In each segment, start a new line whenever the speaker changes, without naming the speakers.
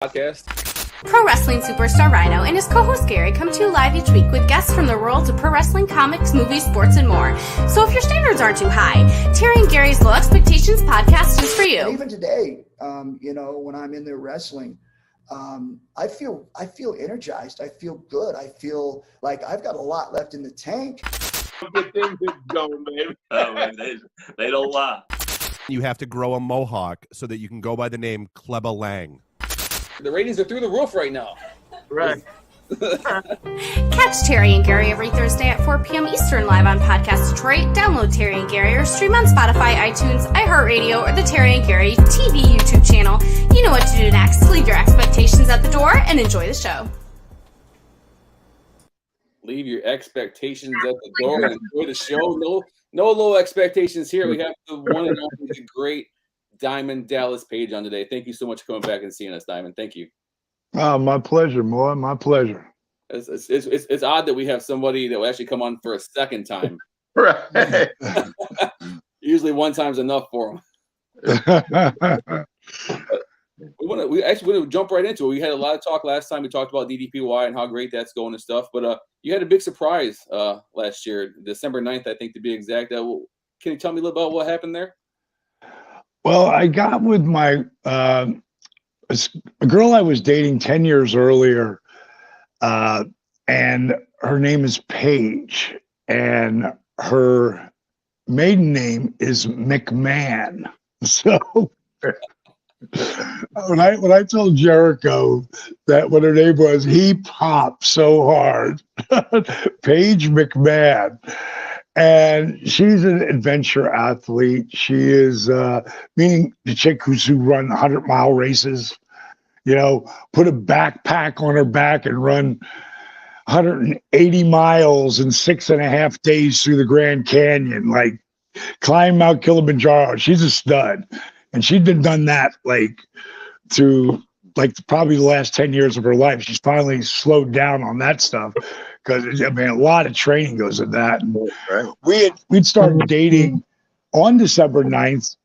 podcast.
Pro wrestling superstar Rhyno and his co-host Gary come to you live each week with guests from the worlds of pro wrestling, comics, movies, sports, and more. So if your standards aren't too high, Terry and Gary's Low Expectations podcast is for you.
And even today, when I'm in there wrestling, I feel energized. I feel good. I feel like I've got a lot left in the tank.
Good things that go, man.
Oh, man, they don't lie.
You have to grow a mohawk so that you can go by the name Kleba Lang.
The ratings are through the roof right now.
Right.
Catch Terry and Gary every Thursday at 4 p.m. Eastern live on Podcast Detroit. Download Terry and Gary or stream on Spotify, iTunes, iHeartRadio, or the Terry and Gary TV YouTube channel. You know what to do next. Leave your expectations at the door and enjoy the show.
Leave your expectations at the door and enjoy the show. No low expectations here. We have the one and only the great Diamond Dallas Page on today. Thank you so much for coming back and seeing us, Diamond. Thank you.
My pleasure, boy. My pleasure.
It's odd that we have somebody that will actually come on for a second time.
Right.
Usually one time's enough for them. We actually want to jump right into it. We had a lot of talk last time. We talked about DDPY and how great that's going and stuff. But you had a big surprise last year, December 9th, I think, to be exact. Can you tell me a little about what happened there?
Well, I got with my a girl I was dating 10 years earlier, and her name is Paige, and her maiden name is McMahon. So when I told Jericho that what her name was, he popped so hard. Paige McMahon. And she's an adventure athlete. She is, meaning the chick who run 100-mile races, put a backpack on her back and run 180 miles in 6.5 days through the Grand Canyon, like climb Mount Kilimanjaro. She's a stud. And she'd been done that through probably the last 10 years of her life. She's finally slowed down on that stuff. Because a lot of training goes in that. And we'd started dating on December 9th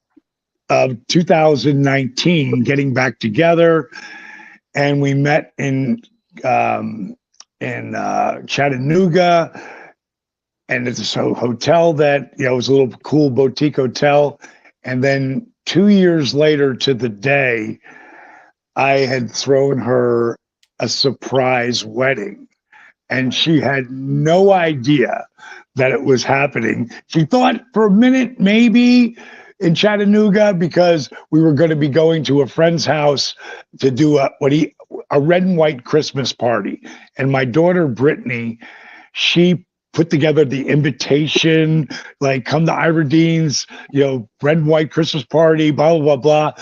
of 2019, getting back together, and we met in Chattanooga, and it's a hotel that was a little cool boutique hotel. And then 2 years later to the day, I had thrown her a surprise wedding. And she had no idea that it was happening. She thought for a minute, maybe in Chattanooga, because we were going to be going to a friend's house to do a red and white Christmas party. And my daughter, Brittany, she put together the invitation, come to Iverdine's, red and white Christmas party, blah, blah, blah, blah.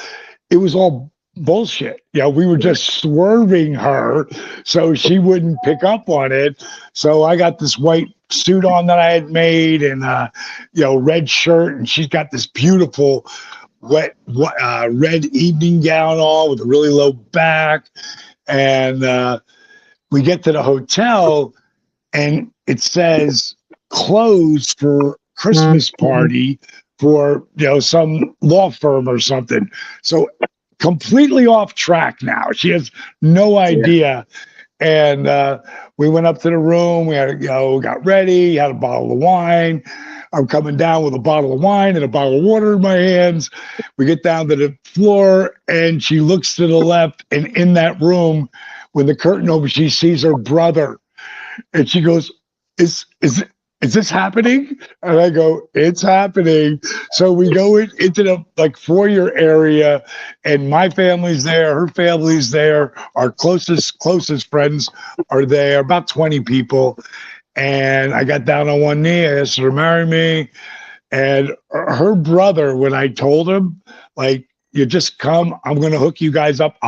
It was all bullshit. We were just swerving her so she wouldn't pick up on it. So I got this white suit on that I had made and red shirt, and she's got this beautiful red evening gown on with a really low back. And we get to the hotel and it says closed for Christmas party for some law firm or something. So completely off track now. She has no idea. Yeah. And we went up to the room. We had, got ready, had a bottle of wine. I'm coming down with a bottle of wine and a bottle of water in my hands. We get down to the floor and she looks to the left, and in that room, when the curtain opens, she sees her brother. And she goes, is this happening? And I go, it's happening. So we go into the foyer area, and my family's there, her family's there, our closest friends are there, about 20 people. And I got down on one knee, I asked her to marry me. And her brother, when I told him, you just come, I'm going to hook you guys up.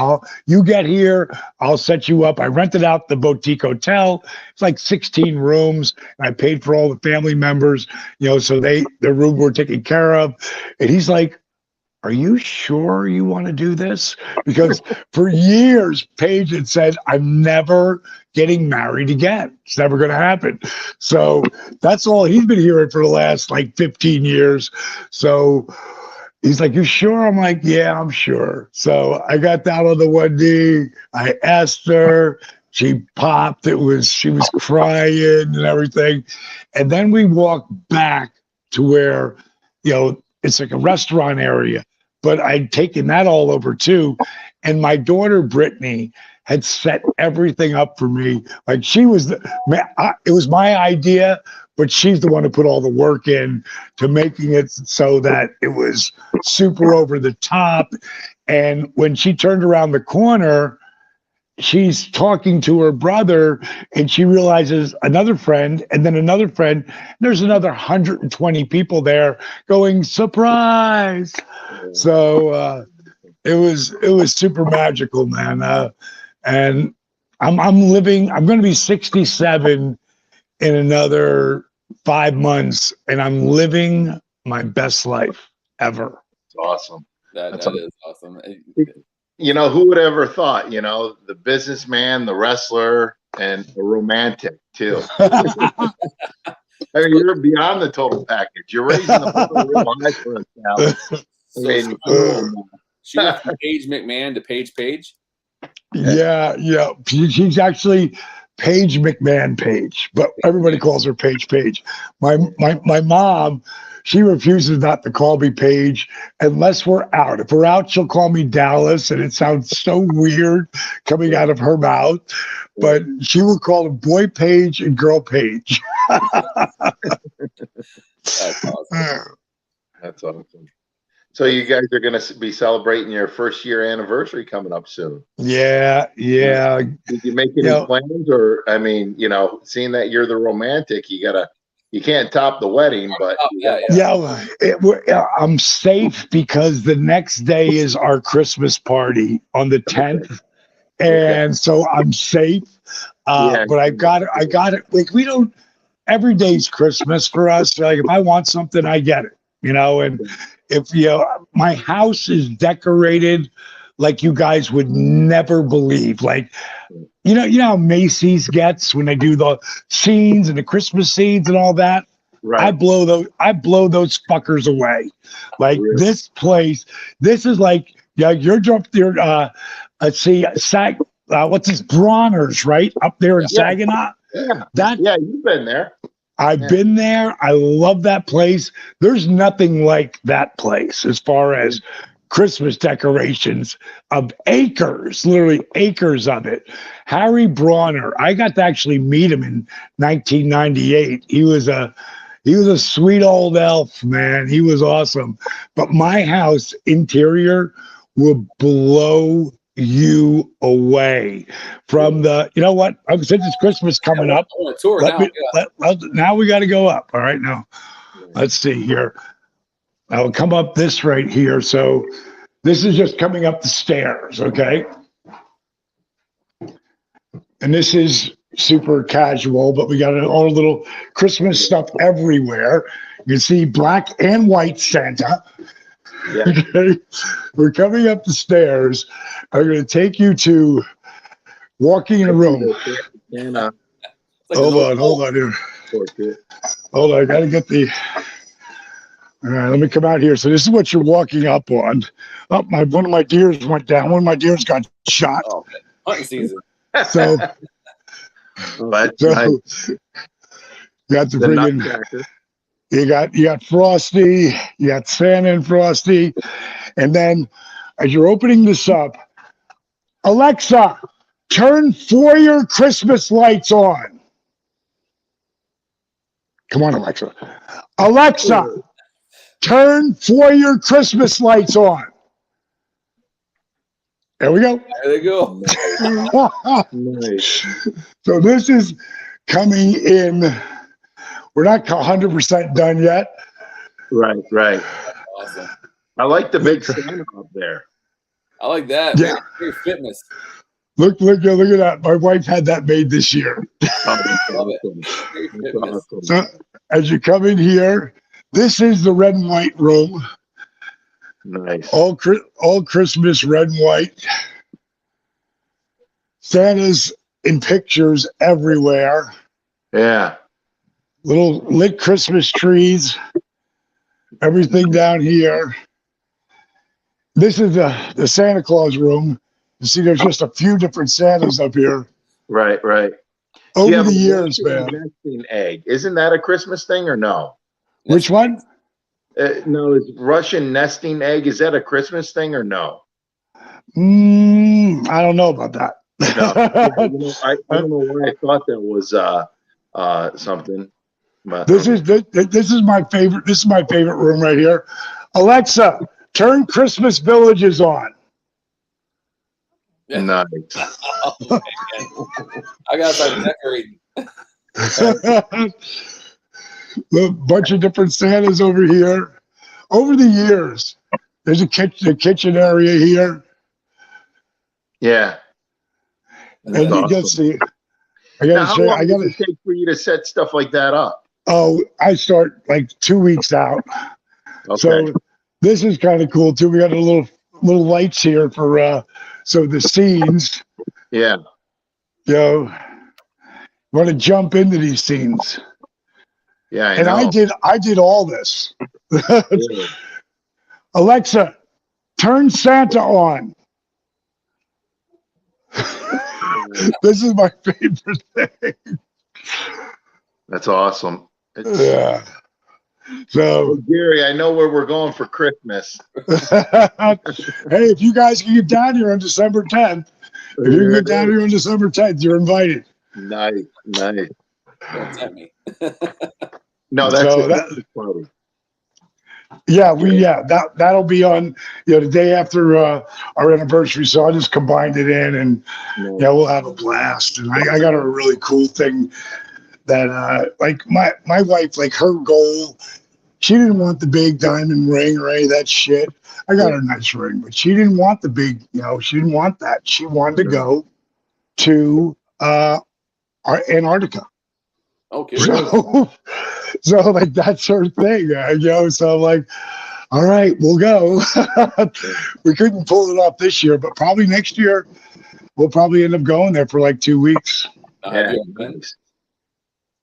You get here, I'll set you up. I rented out the boutique hotel. It's 16 rooms. And I paid for all the family members, so their room were taken care of. And he's like, are you sure you want to do this? Because for years, Paige had said, I'm never getting married again. It's never going to happen. So that's all he's been hearing for the last 15 years. So He's like, "You sure?" I'm like, "Yeah, I'm sure." So I got down on the one knee. I asked her. She popped. She was crying and everything. And then we walked back to where, it's like a restaurant area, but I'd taken that all over too. And my daughter, Brittany, had set everything up for me. Like it was my idea, but she's the one who put all the work in to making it so that it was super over the top. And when she turned around the corner, she's talking to her brother and she realizes another friend and then another friend. There's another 120 people there going, surprise. So it was super magical, man. And I'm going to be 67 in another 5 months, and I'm living my best life ever.
It's awesome.
That is awesome.
Who would ever thought, the businessman, the wrestler, and a romantic too. I mean, you're beyond the total package. You're raising the bar real high for us now.
She went from Paige McMahon to Paige Page.
Yeah. She's actually Paige McMahon Page, but everybody calls her Paige Page. My mom, she refuses not to call me Paige unless we're out. If we're out, she'll call me Dallas, and it sounds so weird coming out of her mouth. But she will call them Boy Page and Girl Page.
That's awesome.
That's awesome. So you guys are going to be celebrating your first year anniversary coming up soon.
Yeah.
Did you make any plans, or seeing that you're the romantic, you can't top the wedding, but
I'm safe because the next day is our Christmas party on the 10th, and so I'm safe. But I got it. Like we don't. Every day's Christmas for us. Like if I want something, I get it. And if my house is decorated like you guys would never believe. Like, you know how Macy's gets when they do the scenes and the Christmas scenes and all that. Right. I blow those fuckers away. Like this place, this is like you're what's this Bronner's right up there in Saginaw?
Yeah, you've been there.
I've been there. I love that place. There's nothing like that place as far as Christmas decorations of acres, literally acres of it. Harry Bronner, I got to actually meet him in 1998. He was a sweet old elf, man. He was awesome. But my house interior will blow you away from the, you know what? Since it's Christmas coming up, now we got to go up. All right, now let's see here. I'll come up this right here. So this is just coming up the stairs, okay? And this is super casual, but we got all the little Christmas stuff everywhere. You can see black and white Santa. Yeah. Okay. We're coming up the stairs. I'm going to take you to walking in a room. Hold on here. Hold on, I got to get the. All right, let me come out here. So this is what you're walking up on. Oh, one of my deers went down. One of my deers got shot.
Oh, okay. Hunting season.
So you got to bring in. You got Frosty, you got Santa and Frosty, and then as you're opening this up, Alexa, turn foyer Christmas lights on. Come on, Alexa. Alexa, turn foyer Christmas lights on. There we go.
There they go.
Nice.
So this is coming in. We're not 100% done yet.
Right.
Awesome.
I like the big Santa up there.
I like that.
Yeah.
Very fitness.
Look at that. My wife had that made this year.
Love it.
Awesome.
So as you come in here, this is the red and white room.
Nice.
All Christmas red and white. Santa's in pictures everywhere.
Yeah.
Little lit Christmas trees. Everything down here. This is the Santa Claus room. You see, there's just a few different Santas up here.
Right.
Over the years, man.
Nesting egg. Isn't that a Christmas thing or no?
Which one?
No, is Russian nesting egg, is that a Christmas thing or no?
I don't know about that.
No. I don't know why I thought that was something. But
This is my favorite. This is my favorite room right here. Alexa, turn Christmas Villages on.
nice.
Oh, I got to start decorating.
A bunch of different Santas over here. Over the years, there's a kitchen area here.
Yeah.
And you
awesome.
just see, I
Now,
gotta
how
say,
long does it take for you to set stuff like that up?
oh, I start like 2 weeks out.
Okay.
So this is kind of cool too. We got a little lights here for so the scenes.
Yeah.
Want to jump into these scenes.
Yeah, I
And
know.
I did all this.
Really?
Alexa, turn Santa on. This is my favorite thing.
That's awesome.
Yeah. So,
Well, Gary, I know where we're going for Christmas.
hey, if you guys can get down here on December 10th, if you can get down here on December 10th, you're invited.
Nice.
Don't tempt me.
No, that's
So
that's funny.
Yeah, that'll be on the day after our anniversary. So I just combined it in, and we'll have a blast. And I got a really cool thing that like my wife, like her goal, she didn't want the big diamond ring or any of that shit. I got her a nice ring, but she didn't want the big, she didn't want that. She wanted to go to Antarctica.
Okay.
So like that's her thing, so I'm like, all right, we'll go. We couldn't pull it off this year, but probably next year we'll probably end up going there for like 2 weeks.
Have you ever been?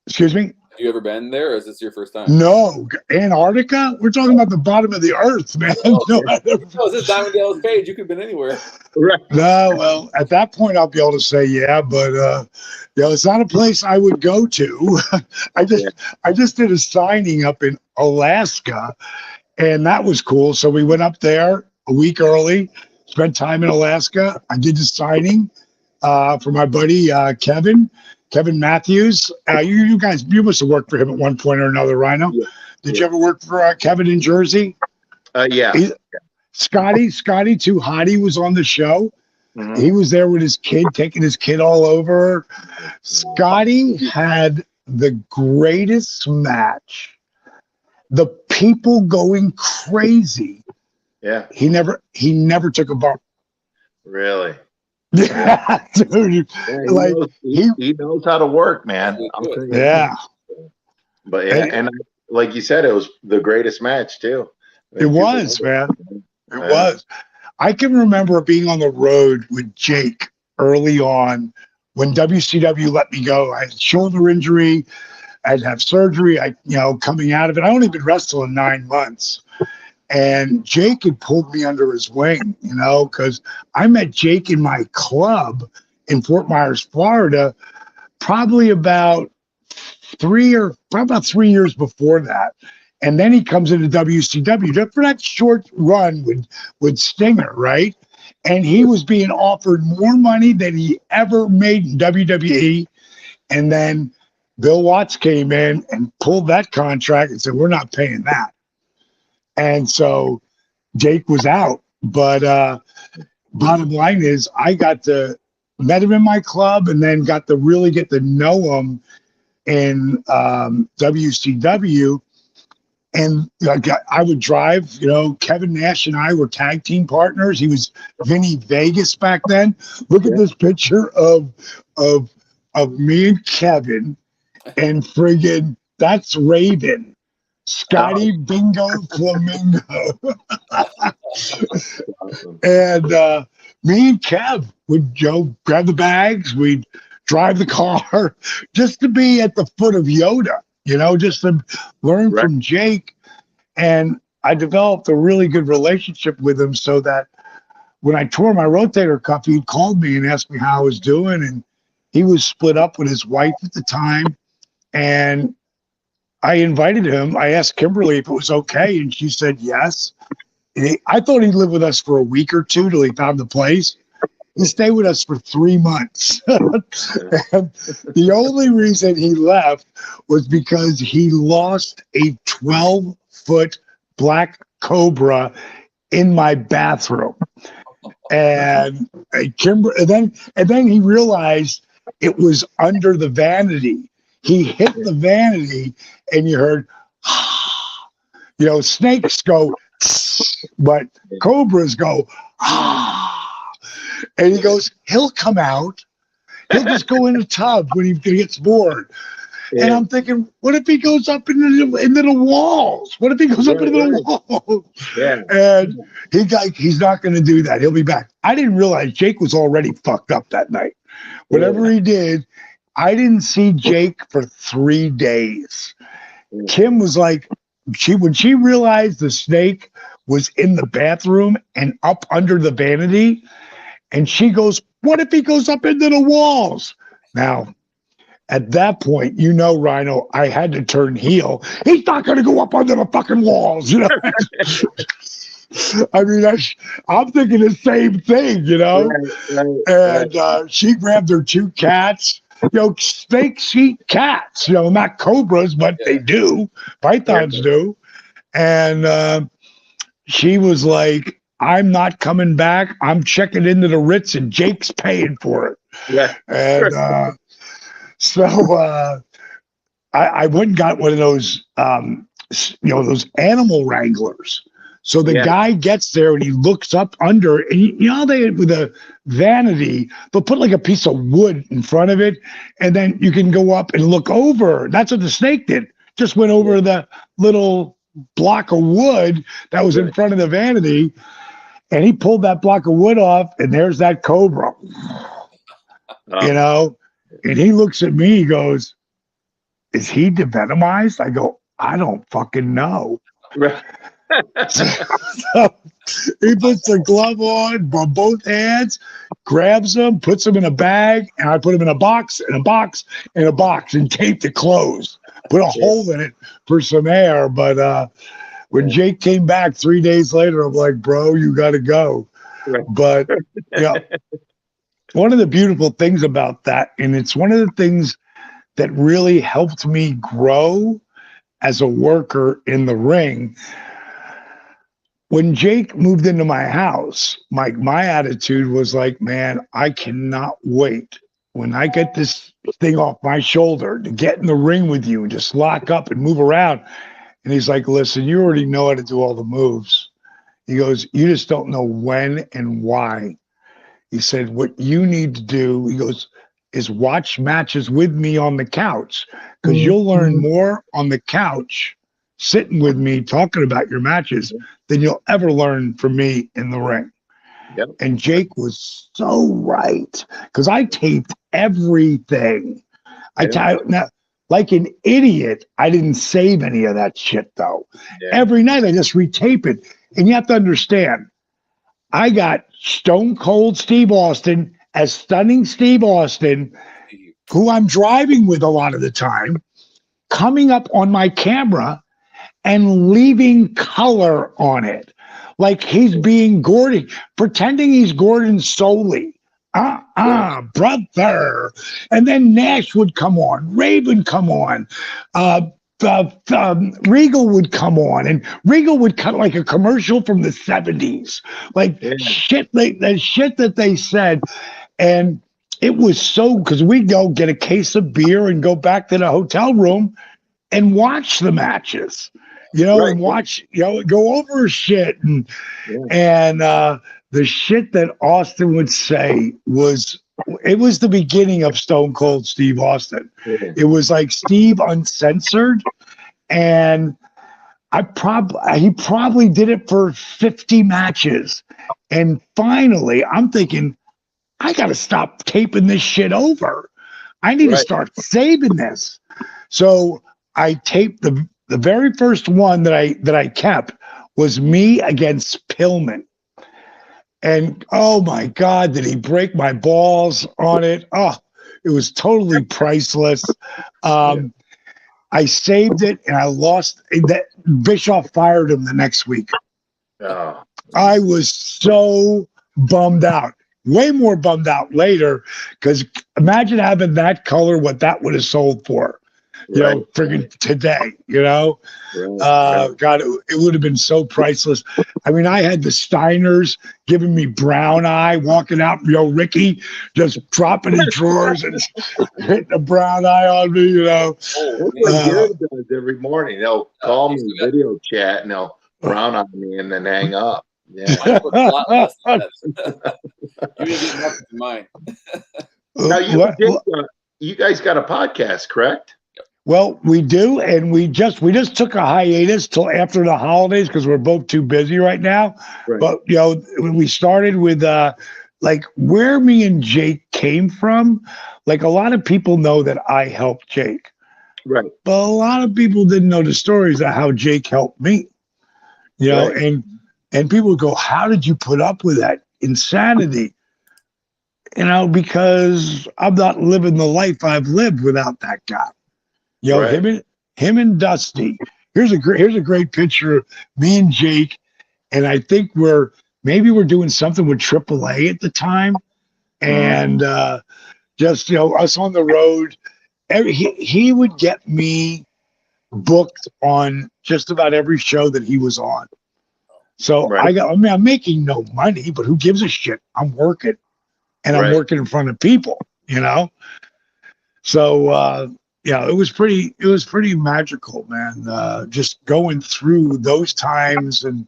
Excuse me?
Have you ever been there, or is this your first time?
No, Antarctica? We're talking about the bottom of the earth, man.
This is Diamond Dallas Page. You could have been anywhere.
Right.
No, well, at that point I'll be able to say yeah, but it's not a place I would go to. I just did a signing up in Alaska, and that was cool. So we went up there a week early, spent time in Alaska. I did the signing for my buddy Kevin Matthews. You guys, you must have worked for him at one point or another, Rhyno.
Yeah.
Did you ever work for Kevin in Jersey?
Yeah.
Scotty Too Hottie was on the show.
Mm-hmm.
He was there with his kid, taking his kid all over. Scotty had the greatest match. The people going crazy.
Yeah.
He never took a bump.
Really?
Yeah, dude.
Yeah, he knows how to work, man. I'll tell you.
Yeah.
But and like you said, it was the greatest match too.
It was, man. It was. I can remember being on the road with Jake early on when WCW let me go. I had a shoulder injury. I'd have surgery. Coming out of it, I only been wrestling 9 months. And Jake had pulled me under his wing, because I met Jake in my club in Fort Myers, Florida, probably about 3 years before that. And then he comes into WCW just for that short run with Stinger, right? And he was being offered more money than he ever made in WWE. And then Bill Watts came in and pulled that contract and said, we're not paying that. And so Jake was out. But bottom line is I met him in my club and then got to really get to know him in WCW. And I would drive, Kevin Nash and I were tag team partners. He was Vinny Vegas back then. Look at this picture of me and Kevin, and friggin' that's Raven. Scotty Bingo Flamingo. And me and Kev would grab the bags, we'd drive the car just to be at the foot of Yoda, just to learn from Jake. And I developed a really good relationship with him, so that when I tore my rotator cuff, he called me and asked me how I was doing. And he was split up with his wife at the time. And I invited him. I asked Kimberly if it was okay, and she said yes. I thought he'd live with us for a week or two till he found the place. He stayed with us for 3 months. And the only reason he left was because he lost a 12-foot black cobra in my bathroom. And then he realized it was under the vanity. He hit the vanity, and you heard, snakes go, but cobras go, and he goes, he'll come out. He'll just go in a tub when he gets bored. Yeah. And I'm thinking, what if he goes up into the walls? What if he goes up into the walls? Yeah. And he's not going to do that. He'll be back. I didn't realize Jake was already fucked up that night. Whatever he did, I didn't see Jake for 3 days. Kim was like, when she realized the snake was in the bathroom and up under the vanity, and she goes, what if he goes up into the walls? Now, at that point, Rhyno, I had to turn heel. He's not going to go up under the fucking walls, I mean, I'm thinking the same thing, Right. And she grabbed her 2 cats. Snakes eat cats, not cobras, but they do. Pythons do. And she was like, I'm not coming back. I'm checking into the Ritz, and Jake's paying for it. Yeah. And so I went and got one of those, those animal wranglers. So the guy gets there and he looks up under, and they with a vanity, they'll put like a piece of wood in front of it, and then you can go up and look over. That's what the snake did. Just went over the little block of wood that was in front of the vanity, and he pulled that block of wood off, and there's that cobra. And he looks at me, he goes, is he devenomized? I go, I don't fucking know. So he puts the glove on both hands, grabs them, puts them in a bag, and I put them in a box, and taped it closed. Put a hole in it for some air. But when Jake came back 3 days later, I'm like, bro, you got to go. But one of the beautiful things about that, and it's one of the things that really helped me grow as a worker in the ring. When Jake moved into my house, my attitude was like, man, I cannot wait when I get this thing off my shoulder to get in the ring with you and just lock up and move around. And he's like, listen, you already know how to do all the moves. He goes, you just don't know when and why. He said, what you need to do, he goes, is watch matches with me on the couch, because you'll learn more on the couch sitting with me talking about your matches than you'll ever learn from me in the ring. Yep. And Jake was so right, because I taped everything. Now, like an idiot, I didn't save any of that shit, though. Yeah. Every night I just retape it. And you have to understand, I got Stone Cold Steve Austin as Stunning Steve Austin, who I'm driving with a lot of the time, coming up on my camera and leaving color on it. Like he's being Gordon, pretending he's Gordon Soley. Brother. And then Nash would come on, Raven come on, Regal would come on, and Regal would cut like a commercial from the 70s, like shit that they said. And it was so, because we'd go get a case of beer and go back to the hotel room and watch the matches, and watch, go over shit. And the shit that Austin would say was the beginning of Stone Cold Steve Austin. It was like Steve Uncensored. And he probably did it for 50 matches. And finally, I'm thinking, I got to stop taping this shit over. I need to start saving this. So I taped the very first one that I kept was me against Pillman. And oh my God, did he break my balls on it? Oh, it was totally priceless. I saved it and I lost. That Bischoff fired him the next week.
Oh.
I was so bummed out. Way more bummed out later, because imagine having that color, what that would have sold for. You know, friggin' today, you know? God, it would have been so priceless. I mean, I had the Steiners giving me brown eye, walking out, you know, Ricky just dropping his drawers and hitting a brown eye on me, you know.
That's what Garrett does every morning. They'll call me, video chat, and they'll brown on me and then hang up. Yeah.
Mine was a lot less than that. You didn't get nothing to mine.
Now, you guys got a podcast, correct?
Well, we do, and we just took a hiatus till after the holidays because we're both too busy right now.
Right.
But you know, we started with like where me and Jake came from. Like a lot of people know that I helped Jake,
right?
But a lot of people didn't know the stories of how Jake helped me. You know, and people would go, "How did you put up with that insanity?" You know, because I'm not living the life I've lived without that guy. You know, him and Dusty. Here's a great picture of me and Jake, and I think we're doing something with AAA at the time, and just, you know, us on the road. He would get me booked on just about every show that he was on. So I'm making no money, but who gives a shit? I'm working, and I'm working in front of people, you know. So yeah, it was pretty magical, man. Just going through those times and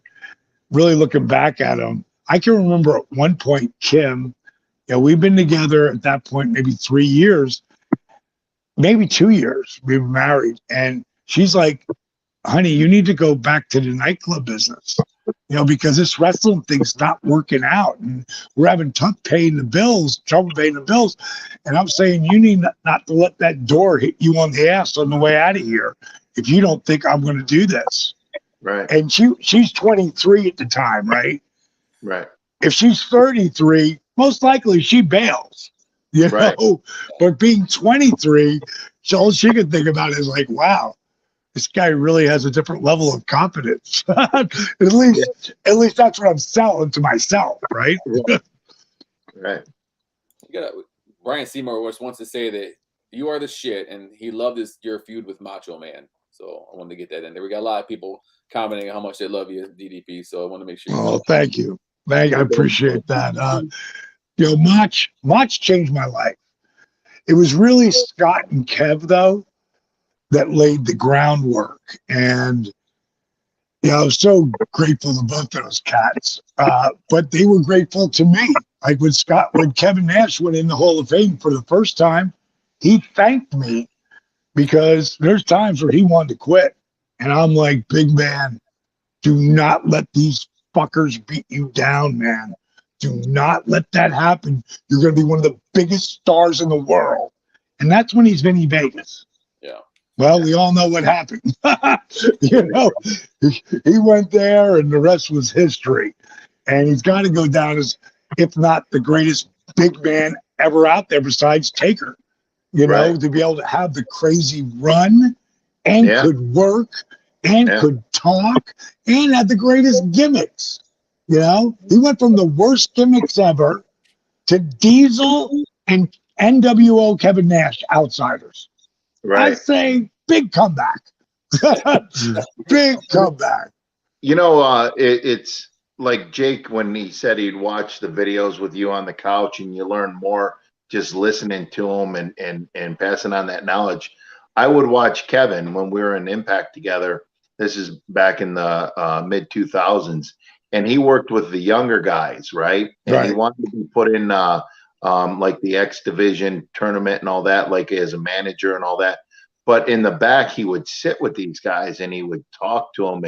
really looking back at them. I can remember at one point, Kim, you know, we've been together at that point maybe 3 years, maybe 2 years. We were married, and she's like, "Honey, you need to go back to the nightclub business, you know, because this wrestling thing's not working out, and we're having trouble paying the bills. And I'm saying you need not to let that door hit you on the ass on the way out of here if you don't think I'm going to do this."
Right.
And she's 23 at the time, right?
Right.
If she's 33, most likely she bails, you know. But being 23, all she can think about is like, wow, this guy really has a different level of confidence. at least that's what I'm selling to myself, right?
Right.
Brian Seymour wants to say that you are the shit, and he loved your feud with Macho Man. So I wanted to get that in there. We got a lot of people commenting on how much they love you, DDP. So I want to make sure.
Oh, thank you. I appreciate that. You know, Mach changed my life. It was really Scott and Kev, though, that laid the groundwork. And, you know, I was so grateful to both those cats. But they were grateful to me. Like when Kevin Nash went in the Hall of Fame for the first time, he thanked me because there's times where he wanted to quit. And I'm like, big man, do not let these fuckers beat you down, man. Do not let that happen. You're going to be one of the biggest stars in the world. And that's when he's Vinny Vegas.
Yeah.
Well, we all know what happened. You know, he went there and the rest was history. And he's got to go down as, if not the greatest big man ever out there besides Taker, you know, to be able to have the crazy run and could work and could talk and had the greatest gimmicks. You know, he went from the worst gimmicks ever to Diesel and NWO Kevin Nash outsiders. I say big comeback. Big comeback.
You know, it's like Jake when he said he'd watch the videos with you on the couch and you learn more just listening to him and passing on that knowledge. I would watch Kevin when we were in Impact together. This is back in the mid 2000s. And he worked with the younger guys, right? And he wanted to be put in like the X Division tournament and all that, like as a manager and all that. But in the back, he would sit with these guys and he would talk to them,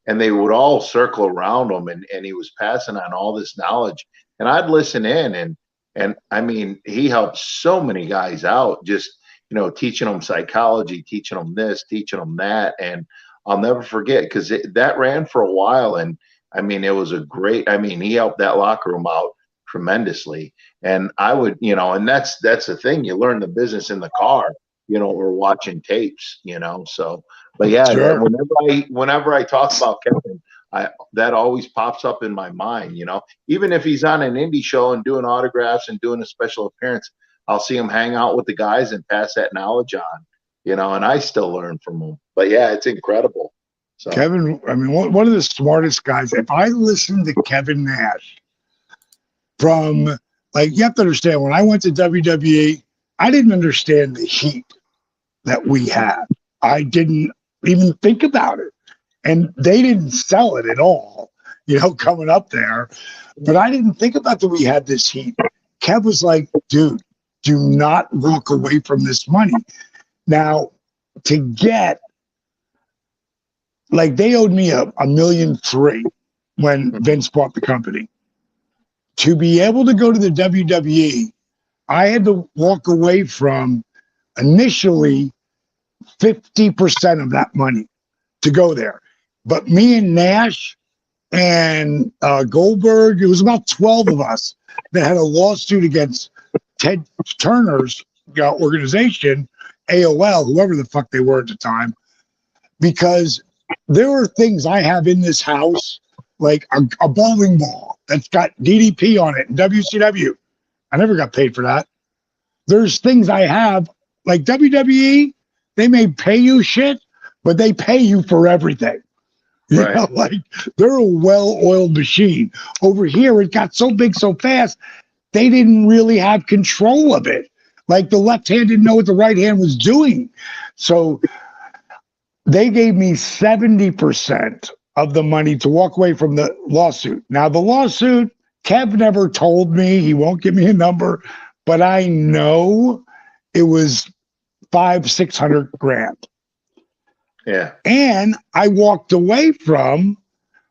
and they would all circle around him, and he was passing on all this knowledge. And I'd listen in, and I mean, he helped so many guys out, just, you know, teaching them psychology, teaching them this, teaching them that. And I'll never forget, because that ran for a while, and I mean, it was a great. I mean, he helped that locker room out tremendously, and I would, and that's the thing. You learn the business in the car, or watching tapes, So, but yeah,
Sure.
whenever I talk about Kevin, that always pops up in my mind. Even if he's on an indie show and doing autographs and doing a special appearance, I'll see him hang out with the guys and pass that knowledge on. And I still learn from him. But yeah, it's incredible. So
Kevin, I mean, one of the smartest guys. If I listened to Kevin Nash from, like, you have to understand, when I went to WWE, I didn't understand the heat that we had. I didn't even think about it. And they didn't sell it at all, coming up there. But I didn't think about that we had this heat. Kev was like, dude, do not walk away from this money. Now, to get, like, they owed me $1.3 million when Vince bought the company. To be able to go to the WWE, I had to walk away from initially 50% of that money to go there. But me and Nash and Goldberg, it was about 12 of us that had a lawsuit against Ted Turner's organization, AOL, whoever the fuck they were at the time, because there were things I have in this house, like a bowling ball that's got DDP on it and WCW. I never got paid for that. There's things I have, like WWE, they may pay you shit, but they pay you for everything.
Right.
Like, they're a well-oiled machine. Over here, it got so big so fast, they didn't really have control of it. Like, the left hand didn't know what the right hand was doing. So they gave me 70% of the money to walk away from the lawsuit. Now, the lawsuit, Kev never told me. He won't give me a number, but I know it was $500,000-600,000.
Yeah.
And I walked away from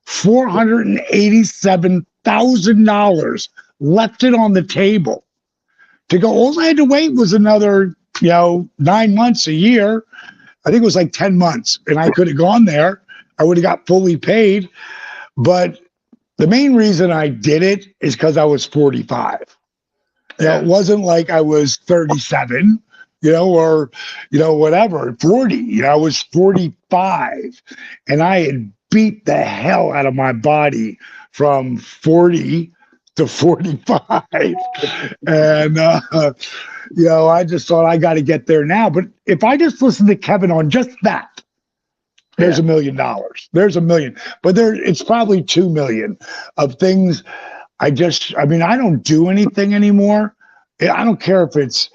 $487,000, left it on the table to go. All I had to wait was another, 9 months, a year. I think it was like 10 months, and I could have gone there. I would have got fully paid. But the main reason I did it is because I was 45. It wasn't like I was 37, or, whatever, 40. I was 45, and I had beat the hell out of my body from 40 to 45. And, I just thought I got to get there now. But if I just listen to Kevin on just that, there's $1 million. There's $1 million. But it's probably 2 million of things. I don't do anything anymore. I don't care if it's,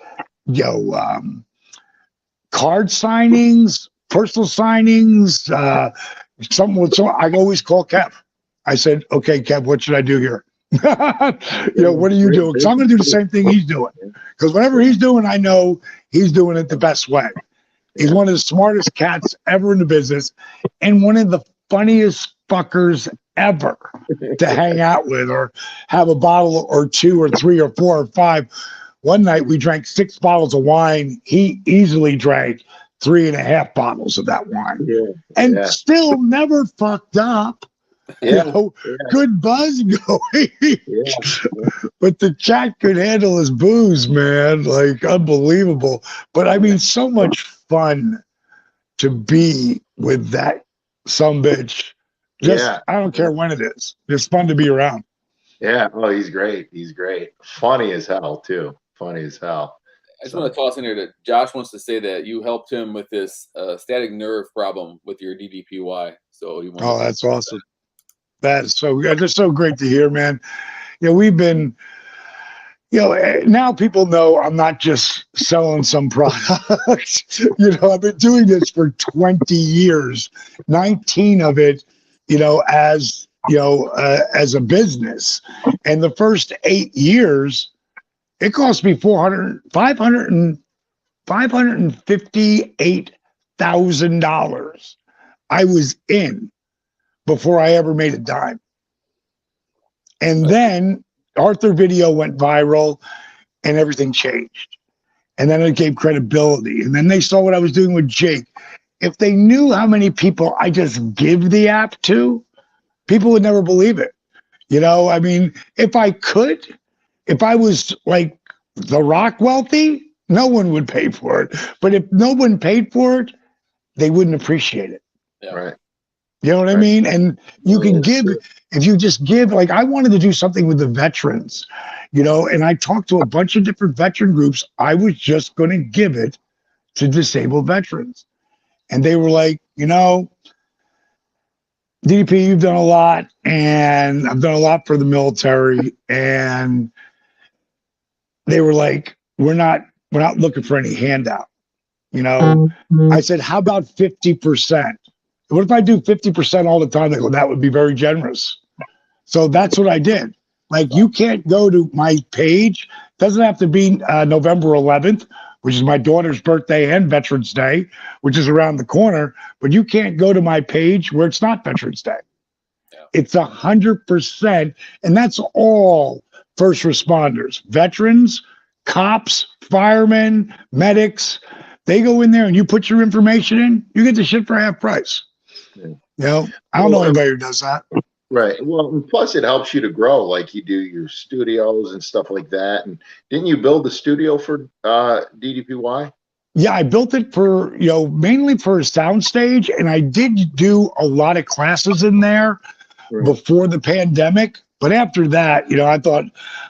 card signings, personal signings, I always call Kev. I said, okay, Kev, what should I do here? What are you doing? Because I'm going to do the same thing he's doing. Because whatever he's doing, I know he's doing it the best way. He's one of the smartest cats ever in the business, and one of the funniest fuckers ever to hang out with, or have a bottle or 2 or 3 or 4 or 5. One night we drank 6 bottles of wine. He easily drank 3.5 bottles of that wine, and still never fucked up. Good buzz going. But the cat could handle his booze, man. Like, unbelievable. But I mean, so much fun to be with that sumbitch. I don't care when it is. It's fun to be around.
Yeah. Oh, he's great. He's great. Funny as hell, too. Funny as hell.
I just want to toss in here that Josh wants to say that you helped him with this static nerve problem with your DDPY. So he wants
that's awesome. That's just so great to hear, man. We've been, now people know I'm not just selling some products. I've been doing this for 20 years, 19 of it, as a business. And the first 8 years, it cost me $558,000. I was in before I ever made a dime. And then Arthur video went viral and everything changed. And then it gave credibility. And then they saw what I was doing with Jake. if they knew how many people I just give the app to, people would never believe it. You know, I mean, if I was like The Rock wealthy, no one would pay for it. But if no one paid for it, they wouldn't appreciate it.
Yeah.
Right.
You know what I mean? And you can
that's
give,
true.
if you just give, like I wanted to do something with the veterans, you know, and I talked to a bunch of different veteran groups. I was just going to give it to disabled veterans. And they were like, you know, DDP, you've done a lot, and I've done a lot for the military. And they were like, we're not looking for any handout. You know, I said, how about 50%? What if I do 50% all the time? They go, that would be very generous. So that's what I did. Like, you can't go to my page. Doesn't have to be November 11th, which is my daughter's birthday and Veterans Day, which is around the corner. But you can't go to my page where it's not Veterans Day.
Yeah.
It's 100%. And that's all first responders, veterans, cops, firemen, medics. They go in there and you put your information in, you get the shit for half price.
Yeah.
You know, I don't know anybody who does that.
Right. Well, and plus it helps you to grow, like you do your studios and stuff like that. And didn't you build the studio for DDPY?
Yeah, I built it for, you know, mainly for a soundstage, and I did do a lot of classes in there before the pandemic. But after that, you know, I thought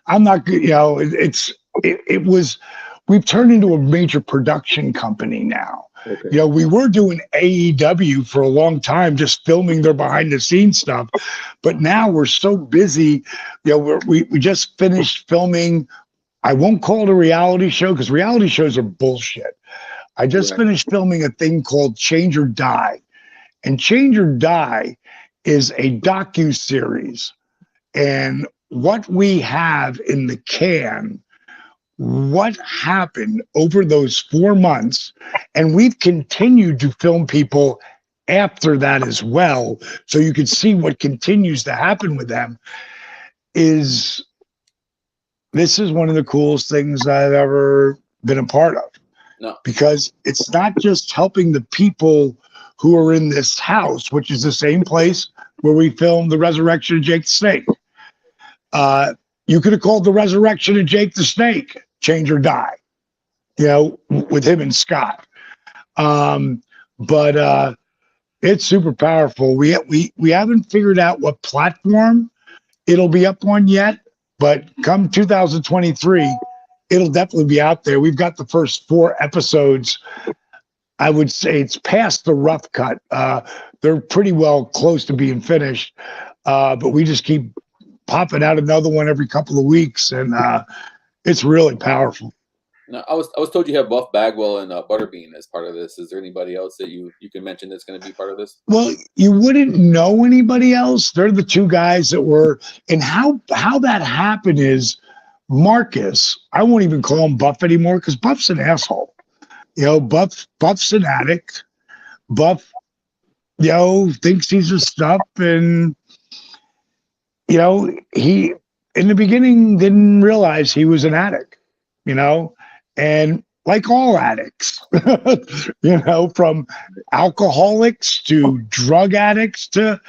I'm not good. You know, it was, we've turned into a major production company now.
Okay.
You know, we were doing AEW for a long time, just filming their behind the scenes stuff. But now we're so busy. You know, we just finished filming. I won't call it a reality show because reality shows are bullshit. I just finished filming a thing called Change or Die. And Change or Die is a docu-series. And what we have in the can, what happened over those 4 months, and we've continued to film people after that as well, so you can see what continues to happen with them. This is one of the coolest things I've ever been a part of.
No. Because
it's not just helping the people who are in this house, which is the same place where we filmed The Resurrection of Jake the Snake. You could have called The Resurrection of Jake the Snake Change or Die, you know, with him and Scott. But it's super powerful. We haven't figured out what platform it'll be up on yet, but come 2023, it'll definitely be out there. We've got the first 4 episodes. I would say it's past the rough cut. They're pretty well close to being finished, but we just keep popping out another one every couple of weeks, and it's really powerful.
Now, I was told you have Buff Bagwell and Butterbean as part of this. Is there anybody else that you can mention that's going to be part of this?
Well, you wouldn't know anybody else. They're the 2 guys that were, and how that happened is Marcus. I won't even call him Buff anymore because Buff's an asshole. You know, Buff's an addict. Buff, you know, thinks he's a stuff, and you know, he in the beginning didn't realize he was an addict, you know, and like all addicts, you know, from alcoholics to drug addicts to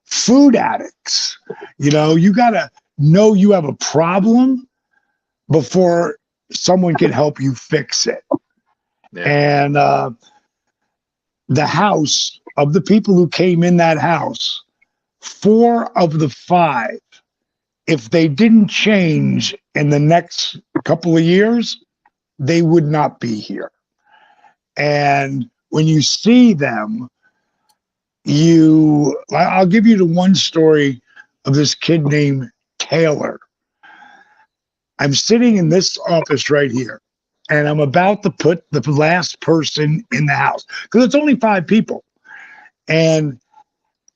food addicts, you know, you got to know you have a problem before someone can help you fix it. Yeah. And the house, of the people who came in that house, 4 of the 5, if they didn't change in the next couple of years, they would not be here. And when you see them, I'll give you the one story of this kid named Taylor. I'm sitting in this office right here, and I'm about to put the last person in the house because it's only 5 people. And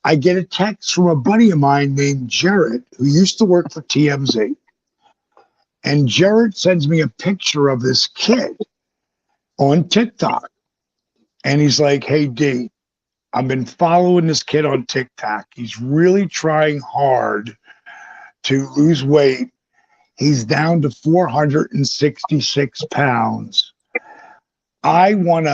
I get a text from a buddy of mine named Jarrett, who used to work for TMZ. And Jarrett sends me a picture of this kid on TikTok. And he's like, hey, D, I've been following this kid on TikTok. He's really trying hard to lose weight. He's down to 466 pounds. I want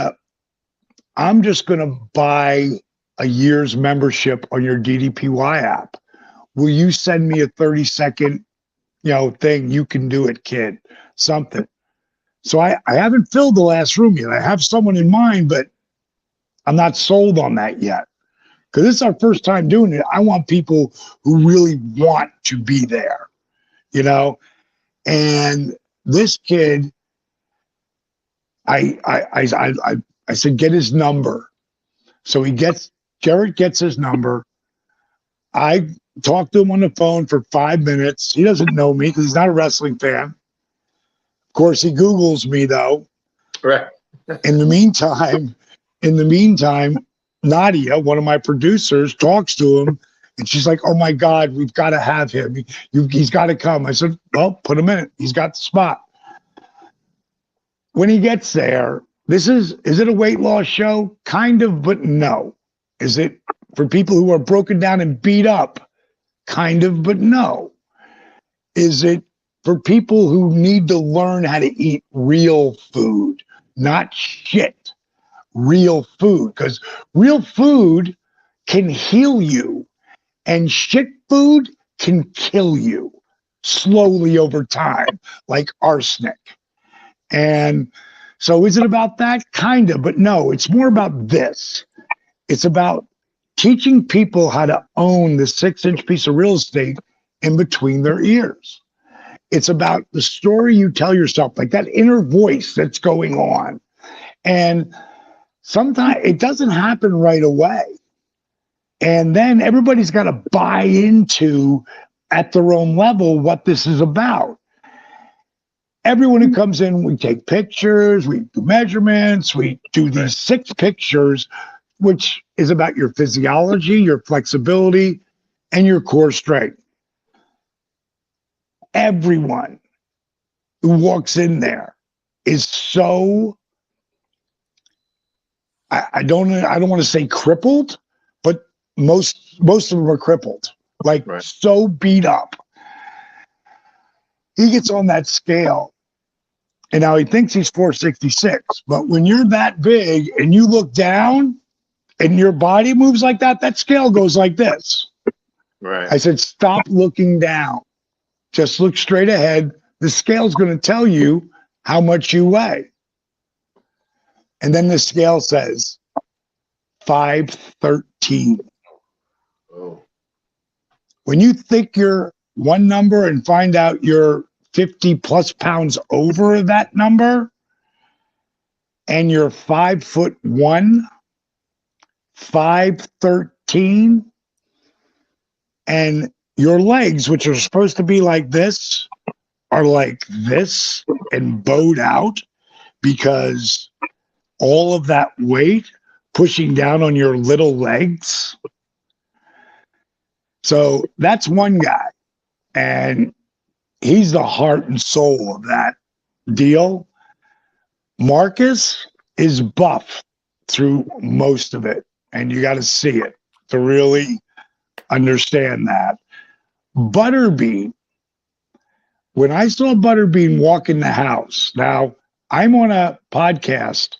I'm just going to buy a year's membership on your DDPY app. Will you send me a 30-second, thing? You can do it, kid. Something. So I haven't filled the last room yet. I have someone in mind, but I'm not sold on that yet. Because this is our first time doing it. I want people who really want to be there, And this kid, I said, get his number. So Jarrett gets his number. I talked to him on the phone for 5 minutes. He doesn't know me because he's not a wrestling fan. Of course, he Googles me though.
Right.
In the meantime, Nadia, one of my producers, talks to him, and she's like, "Oh my God, we've got to have him. He's got to come." I said, "Well, put him in it. He's got the spot." When he gets there, is it a weight loss show? Kind of, but no. Is it for people who are broken down and beat up? Kind of, but no. Is it for people who need to learn how to eat real food, not shit? Real food, because real food can heal you and shit food can kill you slowly over time, like arsenic. And so is it about that? Kind of, but no, it's more about this. It's about teaching people how to own the 6-inch piece of real estate in between their ears. It's about the story you tell yourself, like that inner voice that's going on. And sometimes it doesn't happen right away. And then everybody's got to buy into, at their own level, what this is about. Everyone who comes in, we take pictures, we do measurements, we do these 6 pictures, which is about your physiology, your flexibility, and your core strength. Everyone who walks in there is so, I don't want to say crippled, but most of them are crippled, like right. So beat up. He gets on that scale, and now he thinks he's 466. But when you're that big and you look down and your body moves like that, that scale goes like this.
Right.
I said, stop looking down. Just look straight ahead. The scale's going to tell you how much you weigh. And then the scale says 513.
Oh.
When you think you're one number and find out you're 50 plus pounds over that number, and you're 5'1", 513, and your legs, which are supposed to be like this, are like this and bowed out because all of that weight pushing down on your little legs. So that's one guy. And he's the heart and soul of that deal. Marcus is buff through most of it. And you got to see it to really understand that. Butterbean. When I saw Butterbean walk in the house, now I'm on a podcast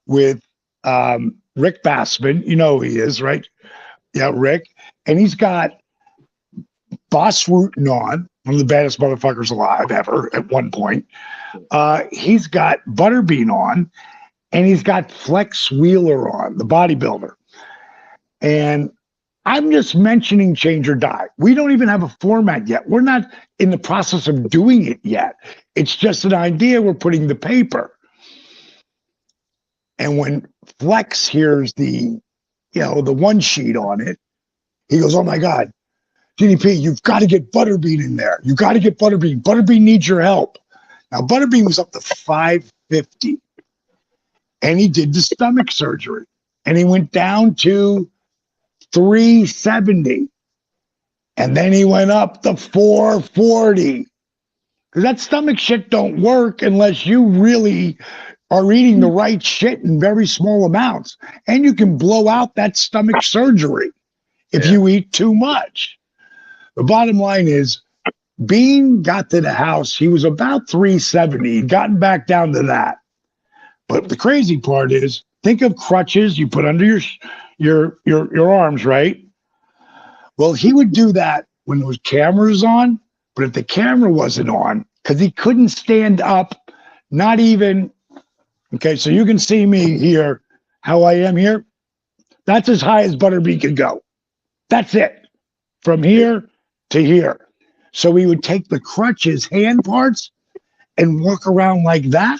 with Rick Bassman. You know who he is, right? Yeah, Rick. And he's got Boss Wooten on, one of the baddest motherfuckers alive ever at one point. He's got Butterbean on, and he's got Flex Wheeler on, the bodybuilder. And I'm just mentioning Change or Die. We don't even have a format yet. We're not in the process of doing it yet. It's just an idea we're putting to paper. And when Flex hears the one sheet on it, he goes, "Oh my God, GDP, you've got to get Butterbean in there. You got to get Butterbean. Butterbean needs your help." Now, Butterbean was up to 550, and he did the stomach surgery, and he went down to 370, and then he went up to 440, because that stomach shit don't work unless you really are eating the right shit in very small amounts, and you can blow out that stomach surgery if you eat too much. The bottom line is, Bean got to the house. He was about 370. He'd gotten back down to that. But the crazy part is, Think of crutches you put under your arms, right? Well, he would do that when there was cameras on, but if the camera wasn't on, because he couldn't stand up, not even, okay, so you can see me here, how I am here. That's as high as Butterbean could go. That's it. From here to here. So he would take the crutches, hand parts, and walk around like that,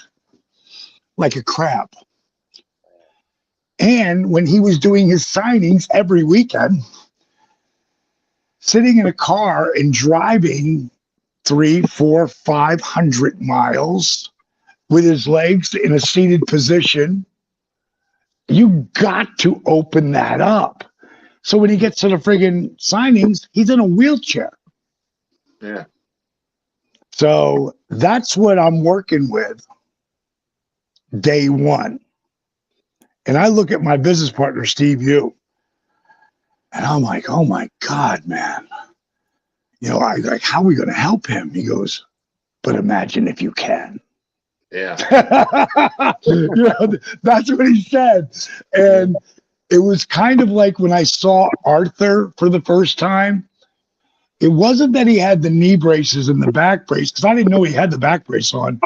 like a crab. And when he was doing his signings every weekend, sitting in a car and driving 300, 400, 500 miles with his legs in a seated position, you got to open that up. So when he gets to the friggin' signings, he's in a wheelchair.
Yeah.
So that's what I'm working with day one. And I look at my business partner, Steve Yu, and I'm like, oh my God, man. You know, I like, how are we going to help him? He goes, but imagine if you can.
Yeah.
You know, that's what he said. And it was kind of like when I saw Arthur for the first time. It wasn't that he had the knee braces and the back brace, because I didn't know he had the back brace on,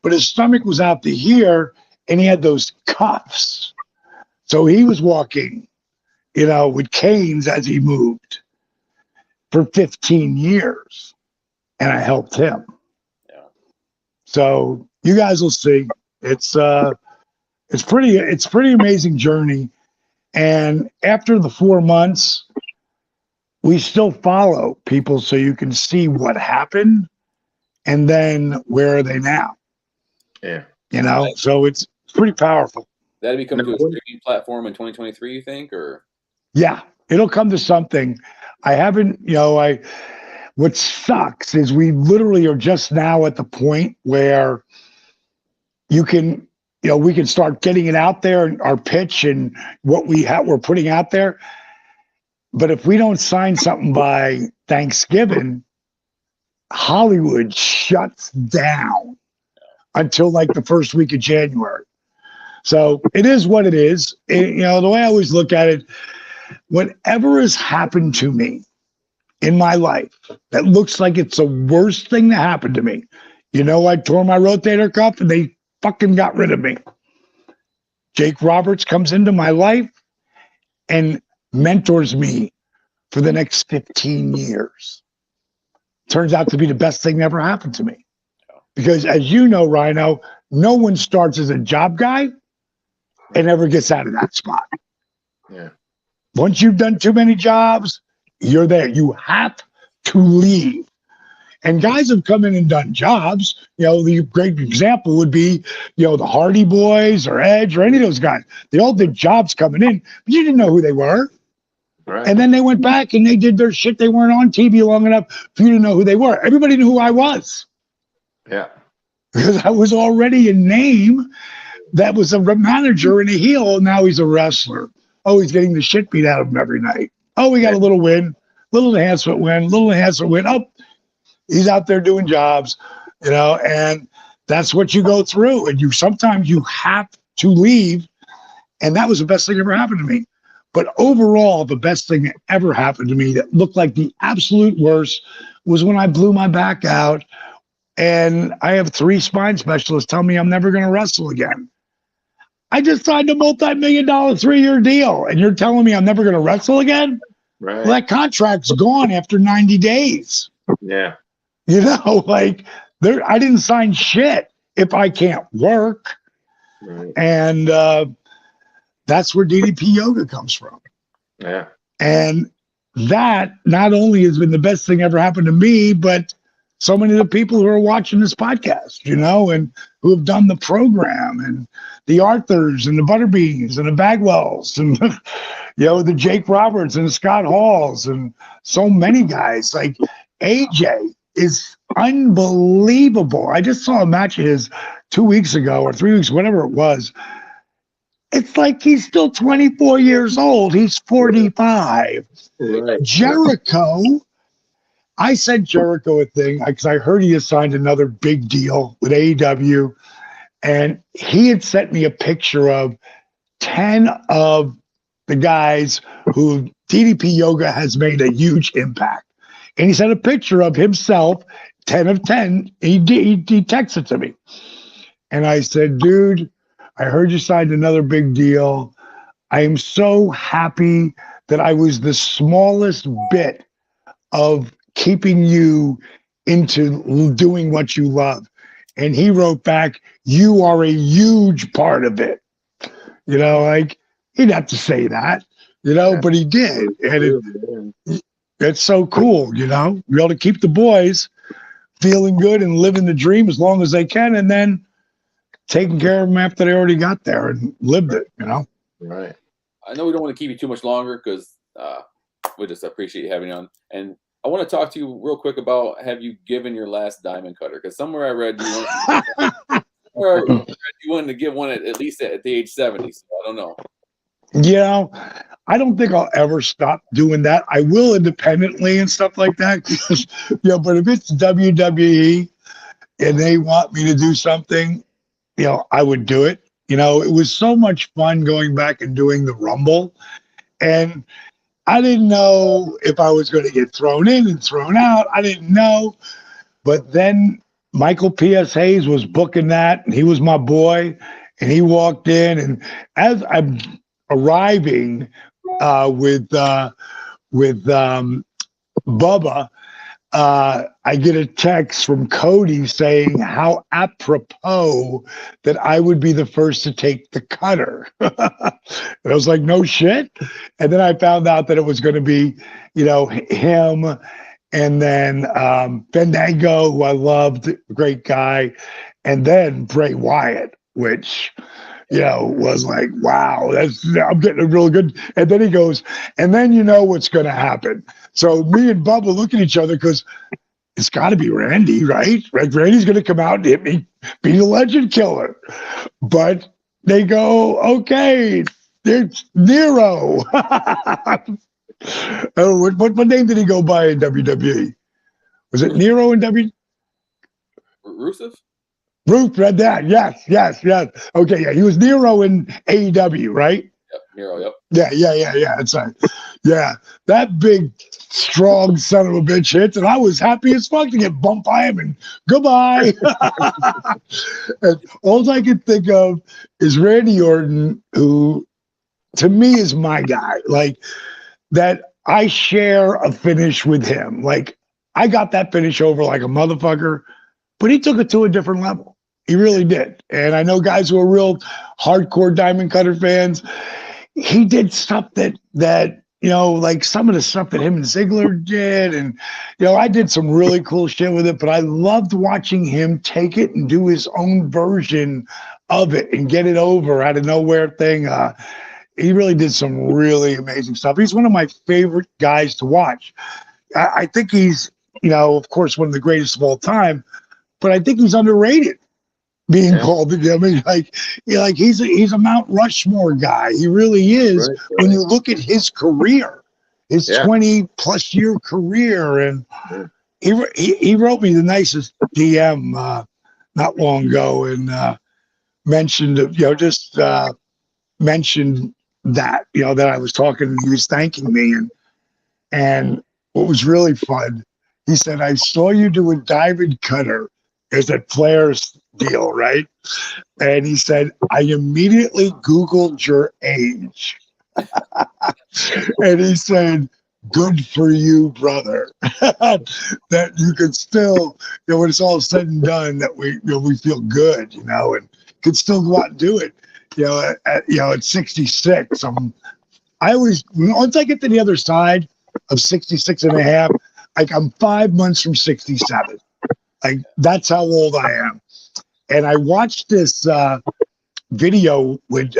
but his stomach was out to here and he had those cuffs. So he was walking, you know, with canes as he moved for 15 years. And I helped him.
Yeah.
So you guys will see. It's pretty amazing journey. And after the 4 months, we still follow people so you can see what happened and then where are they now?
Yeah.
You know, so it's pretty powerful.
That'll become to a streaming platform in 2023, you think, or?
Yeah, it'll come to something. I haven't, you know, what sucks is we literally are just now at the point where you can, you know, we can start getting it out there and our pitch and what we're putting out there. But if we don't sign something by Thanksgiving, Hollywood shuts down until like the first week of January. So it is what it is. You know, the way I always look at it, whatever has happened to me in my life that looks like it's the worst thing that happened to me. You know, I tore my rotator cuff and they fucking got rid of me. Jake Roberts comes into my life and mentors me for the next 15 years. Turns out to be the best thing that ever happened to me. Because as you know, Rhyno, no one starts as a job guy and ever gets out of that spot.
Yeah.
Once you've done too many jobs, you're there. You have to leave. And guys have come in and done jobs. You know, the great example would be, you know, the Hardy Boys or Edge or any of those guys. They all did jobs coming in, but you didn't know who they were.
Right.
And then they went back and they did their shit. They weren't on TV long enough for you to know who they were. Everybody knew who I was.
Yeah.
Because I was already a name that was a manager and a heel. Now he's a wrestler. Oh, he's getting the shit beat out of him every night. Oh, we got a little win, little enhancement win, little enhancement win. Oh, he's out there doing jobs, you know, and that's what you go through. And sometimes you have to leave. And that was the best thing that ever happened to me. But overall, the best thing that ever happened to me that looked like the absolute worst was when I blew my back out and I have 3 spine specialists tell me I'm never going to wrestle again. I just signed a multi-million-dollar 3-year deal and you're telling me I'm never going to wrestle again?
Right.
Well, that contract's gone after 90 days.
Yeah.
You know, like I didn't sign shit if I can't work.
Right.
And that's where DDP yoga comes from.
Yeah.
And that not only has been the best thing ever happened to me, but so many of the people who are watching this podcast, you know, and who have done the program and the Arthurs and the Butterbeans and the Bagwells and, you know, the Jake Roberts and the Scott Halls and so many guys. Like AJ is unbelievable. I just saw a match of his 2 weeks ago or 3 weeks, whatever it was. It's like he's still 24 years old. He's 45.
Right.
Jericho, I sent Jericho a thing because I heard he had signed another big deal with AEW. And he had sent me a picture of 10 of the guys who DDP Yoga has made a huge impact. And he sent a picture of himself, 10 of 10. He texted to me. And I said, dude, I heard you signed another big deal. I am so happy that I was the smallest bit of keeping you into doing what you love. And he wrote back, you are a huge part of it. You know, like, he didn't have to say that, you know,
Yeah.
but he did. And it's so cool, you know, be able to keep the boys feeling good and living the dream as long as they can, and then taking care of them after they already got there and lived it, you know?
Right.
I know we don't want to keep you too much longer because we just appreciate you having you on. And I want to talk to you real quick about, have you given your last diamond cutter? Because somewhere I read you wanted to give one at least at the age 70. So I don't know.
You know, I don't think I'll ever stop doing that. I will independently and stuff like that. You know, but if it's WWE and they want me to do something, you know, I would do it. You know, it was so much fun going back and doing the Rumble. And I didn't know if I was going to get thrown in and thrown out. I didn't know. But then Michael P.S. Hayes was booking that, and he was my boy. And he walked in, and as I'm arriving with Bubba, I get a text from Cody saying how apropos that I would be the first to take the cutter. And I was like, no shit. And then I found out that it was going to be, you know, him, and then Fandango, who I loved, great guy, and then Bray Wyatt, which, you know, was like, wow, I'm getting a real good. And then he goes, and then you know what's going to happen. So me and Bubba look at each other because it's got to be Randy, right? Randy's going to come out and hit me, be the legend killer. But they go, okay, it's Nero. Oh, what name did he go by in WWE? Was it Nero in WWE?
Rusev?
Ruth read that. Yes. Okay, yeah. He was Nero in AEW, right?
Yep, Nero, yep.
Yeah. That's right. Yeah. That big, strong son of a bitch hits, and I was happy as fuck to get bumped by him and goodbye. And all I could think of is Randy Orton, who to me is my guy. Like, that I share a finish with him. Like, I got that finish over like a motherfucker, but he took it to a different level. He really did. And I know guys who are real hardcore Diamond Cutter fans. He did stuff that you know, like some of the stuff that him and Ziggler did. And, you know, I did some really cool shit with it, but I loved watching him take it and do his own version of it and get it over out of nowhere thing. He really did some really amazing stuff. He's one of my favorite guys to watch. I think he's, you know, of course, one of the greatest of all time, but I think he's underrated being called. I mean, like he's a Mount Rushmore guy. He really is. Right. When you look at his career, his 20 plus year career, and he wrote me the nicest DM not long ago and mentioned, you know, just mentioned that, you know, that I was talking and he was thanking me, and what was really fun, he said, I saw you do a diamond cutter as a Flair's deal, right? And he said, I immediately Googled your age. And he said, good for you, brother. That you could still, you know, when it's all said and done, that we, you know, we feel good, you know, and could still go out and do it. You know, at 66, I always, once I get to the other side of 66 and a half, like I'm 5 months from 67. Like, that's how old I am. And I watched this video with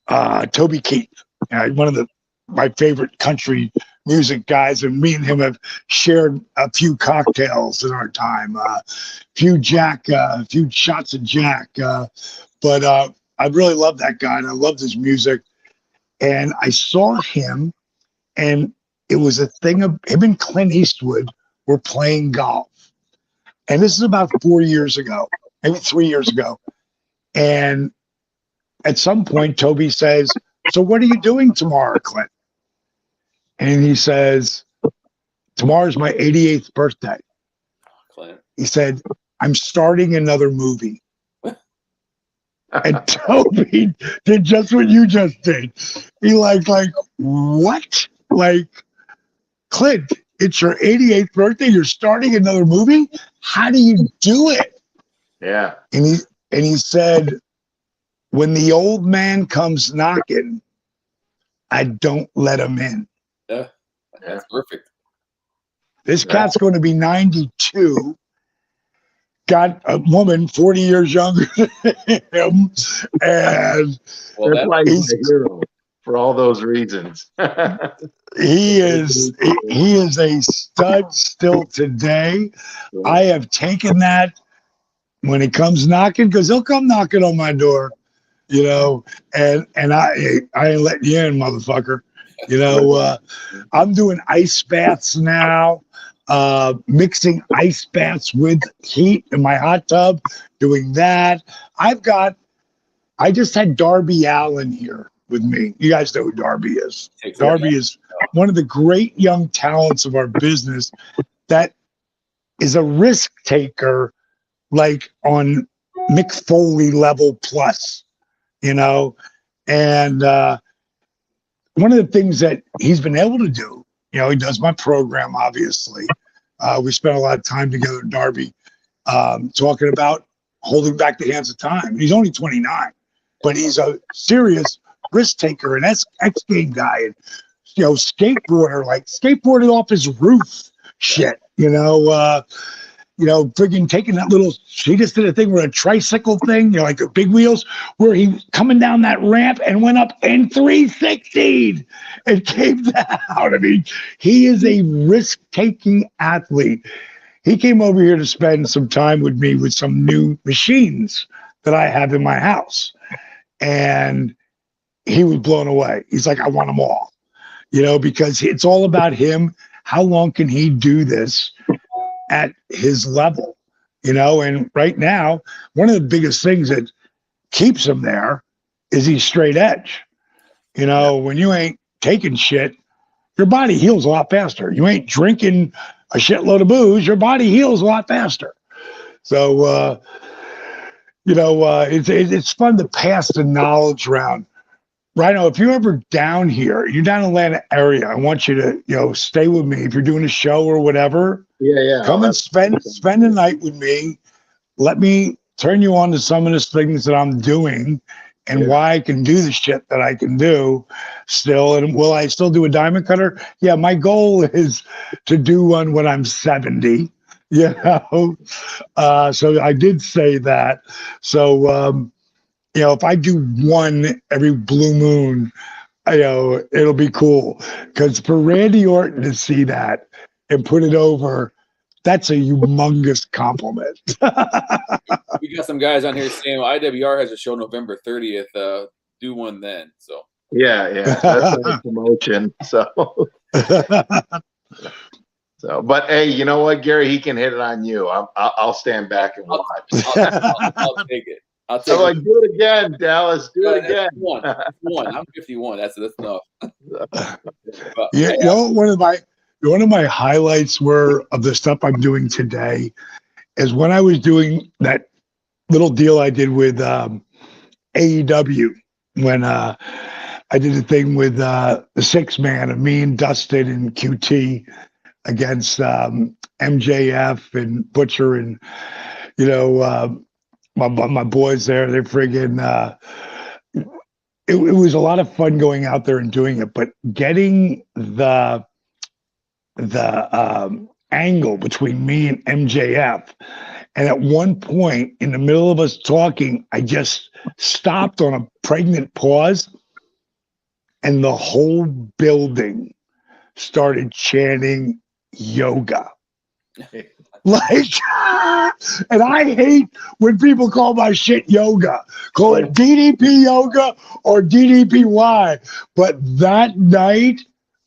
Toby Keith, one of my favorite country music guys, and me and him have shared a few cocktails in our time, a few shots of Jack. But I really love that guy, and I loved his music. And I saw him, and it was a thing of him and Clint Eastwood were playing golf. And this is about 4 years ago, maybe 3 years ago. And at some point, Toby says, "So what are you doing tomorrow, Clint?" And he says, "Tomorrow's my 88th birthday."
Clint.
He said, "I'm starting another movie." And Toby did just what you just did. He like, what? Like, Clint, it's your 88th birthday. You're starting another movie. How do you do it?
Yeah.
And he said, "When the old man comes knocking, I don't let him in."
Yeah, that's perfect.
This cat's going to be 92. Got a woman 40 years younger than him, and
Well,
that's why he's a hero for all those reasons.
he is a stud still today. I have taken that when he comes knocking, because he'll come knocking on my door, you know, and I ain't letting you in, motherfucker. You know, I'm doing ice baths now. Mixing ice baths with heat in my hot tub, doing that. I just had Darby Allen here with me. You guys know who Darby is. Darby is one of the great young talents of our business that is a risk taker, like on Mick Foley level plus, you know. And one of the things that he's been able to do, you know, he does my program, obviously. We spent a lot of time together, Darby, talking about holding back the hands of time. He's only 29, but he's a serious risk taker, an X game guy, and, you know, skateboarder, like skateboarded off his roof shit, you know, friggin' taking that little, he just did a thing with a tricycle thing, you know, like the big wheels, where he coming down that ramp and went up in 360 and came down. I mean, he is a risk-taking athlete. He came over here to spend some time with me with some new machines that I have in my house. And he was blown away. He's like, "I want them all," you know, because it's all about him. How long can he do this at his level, you know? And right now, one of the biggest things that keeps him there is he's straight edge. You know, when you ain't taking shit, your body heals a lot faster. You ain't drinking a shitload of booze, your body heals a lot faster. So, it's fun to pass the knowledge around. Rhyno, if you're ever down here, you're down in the Atlanta area, I want you to, you know, stay with me. If you're doing a show or whatever, come and spend the night with me. Let me turn you on to some of the things that I'm doing and why I can do the shit that I can do still. And will I still do a diamond cutter? Yeah, my goal is to do one when I'm 70, you know? So I did say that. So, you know, if I do one every blue moon, you know, it'll be cool. Because for Randy Orton to see that and put it over, that's a humongous compliment.
We got some guys on here saying, well, IWR has a show November 30th. Do one then. So
that's a promotion. So, but hey, you know what, Gary? He can hit it on you. I'll stand back and watch.
I'll take it.
So like, do it again, Dallas. Do it again.
I'm 51. That's enough. But,
you know, one of my highlights of the stuff I'm doing today is when I was doing that little deal I did with AEW when I did a thing with the 6-man of me and Dustin and QT against MJF and Butcher and, you know, my boys there. They're friggin' it was a lot of fun going out there and doing it, but getting the angle between me and MJF. And at one point in the middle of us talking, I just stopped on a pregnant pause and the whole building started chanting yoga. Like, and I hate when people call my shit yoga. Call it DDP yoga or DDPY. But that night,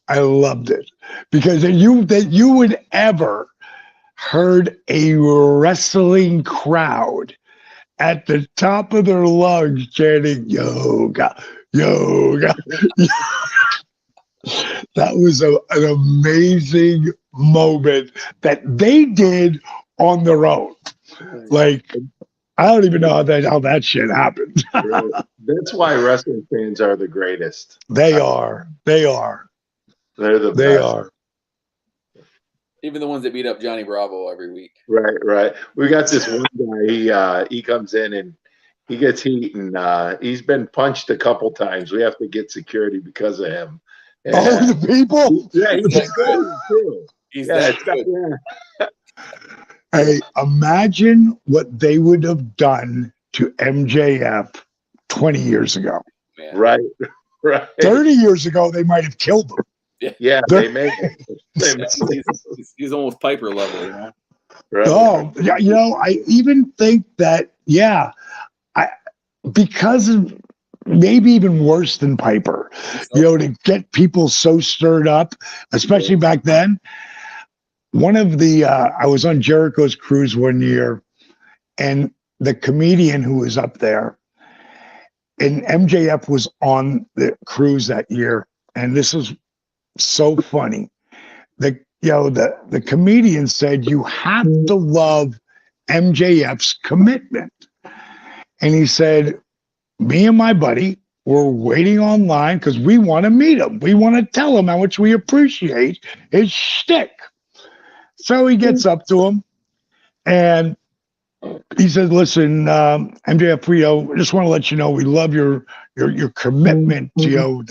I loved it because that you would ever heard a wrestling crowd at the top of their lungs chanting yoga, yoga. That was an amazing moment that they did on their own. Like, I don't even know how that shit happened.
Right. That's why wrestling fans are the greatest.
They are. They are.
They're the
They
best.
are.
Even the ones that beat up Johnny Bravo every week.
Right, right. We got this one guy. He comes in and he gets heat, and he's been punched a couple times. We have to get security because of him. And,
Oh, the people.
yeah, he's good too.
He's
Yeah,
that good.
yeah.
Hey, imagine what they would have done to MJF 20 years ago.
Man.
Right, right.
30 years ago, they might have killed him.
Yeah, they made it.
He's almost Piper level, you know.
Right.
Oh, yeah, you know, I even think that, yeah, because of maybe even worse than Piper, you know, to get people so stirred up, especially back then. One of the, I was on Jericho's cruise one year, and the comedian who was up there, and MJF was on the cruise that year, and this was so funny. The comedian said, you have to love MJF's commitment. And he said, me and my buddy were waiting online because we want to meet him. We want to tell him how much we appreciate his shtick. So he gets up to him and he says, listen, MJF, Rhyno, I just want to let you know we love your commitment, you know,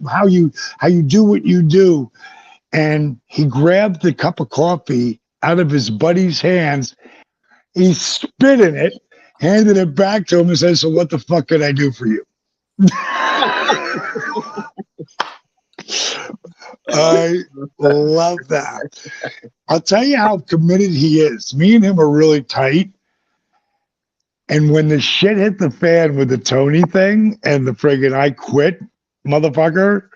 how you do what you do. And he grabbed the cup of coffee out of his buddy's hands. He spit in it, handed it back to him, and said, so what the fuck can I do for you? I love that. I'll tell you how committed he is. Me and him are really tight. And when the shit hit the fan with the Tony thing and the friggin' I quit motherfucker,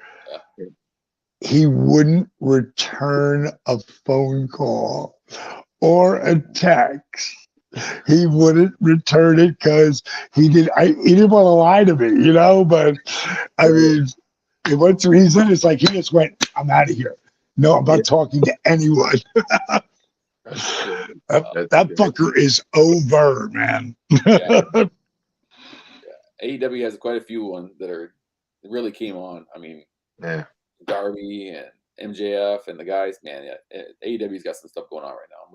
he wouldn't return a phone call or a text. He wouldn't return it because he didn't want to lie to me, you know. But I mean, once he said it's like he just went, I'm out of here. No, I'm not talking to anyone. that fucker is over, man.
Yeah. AEW has quite a few ones that really came on. I mean,
yeah.
Darby and MJF and the guys, man. Yeah, AEW's got some stuff going on right now. I'm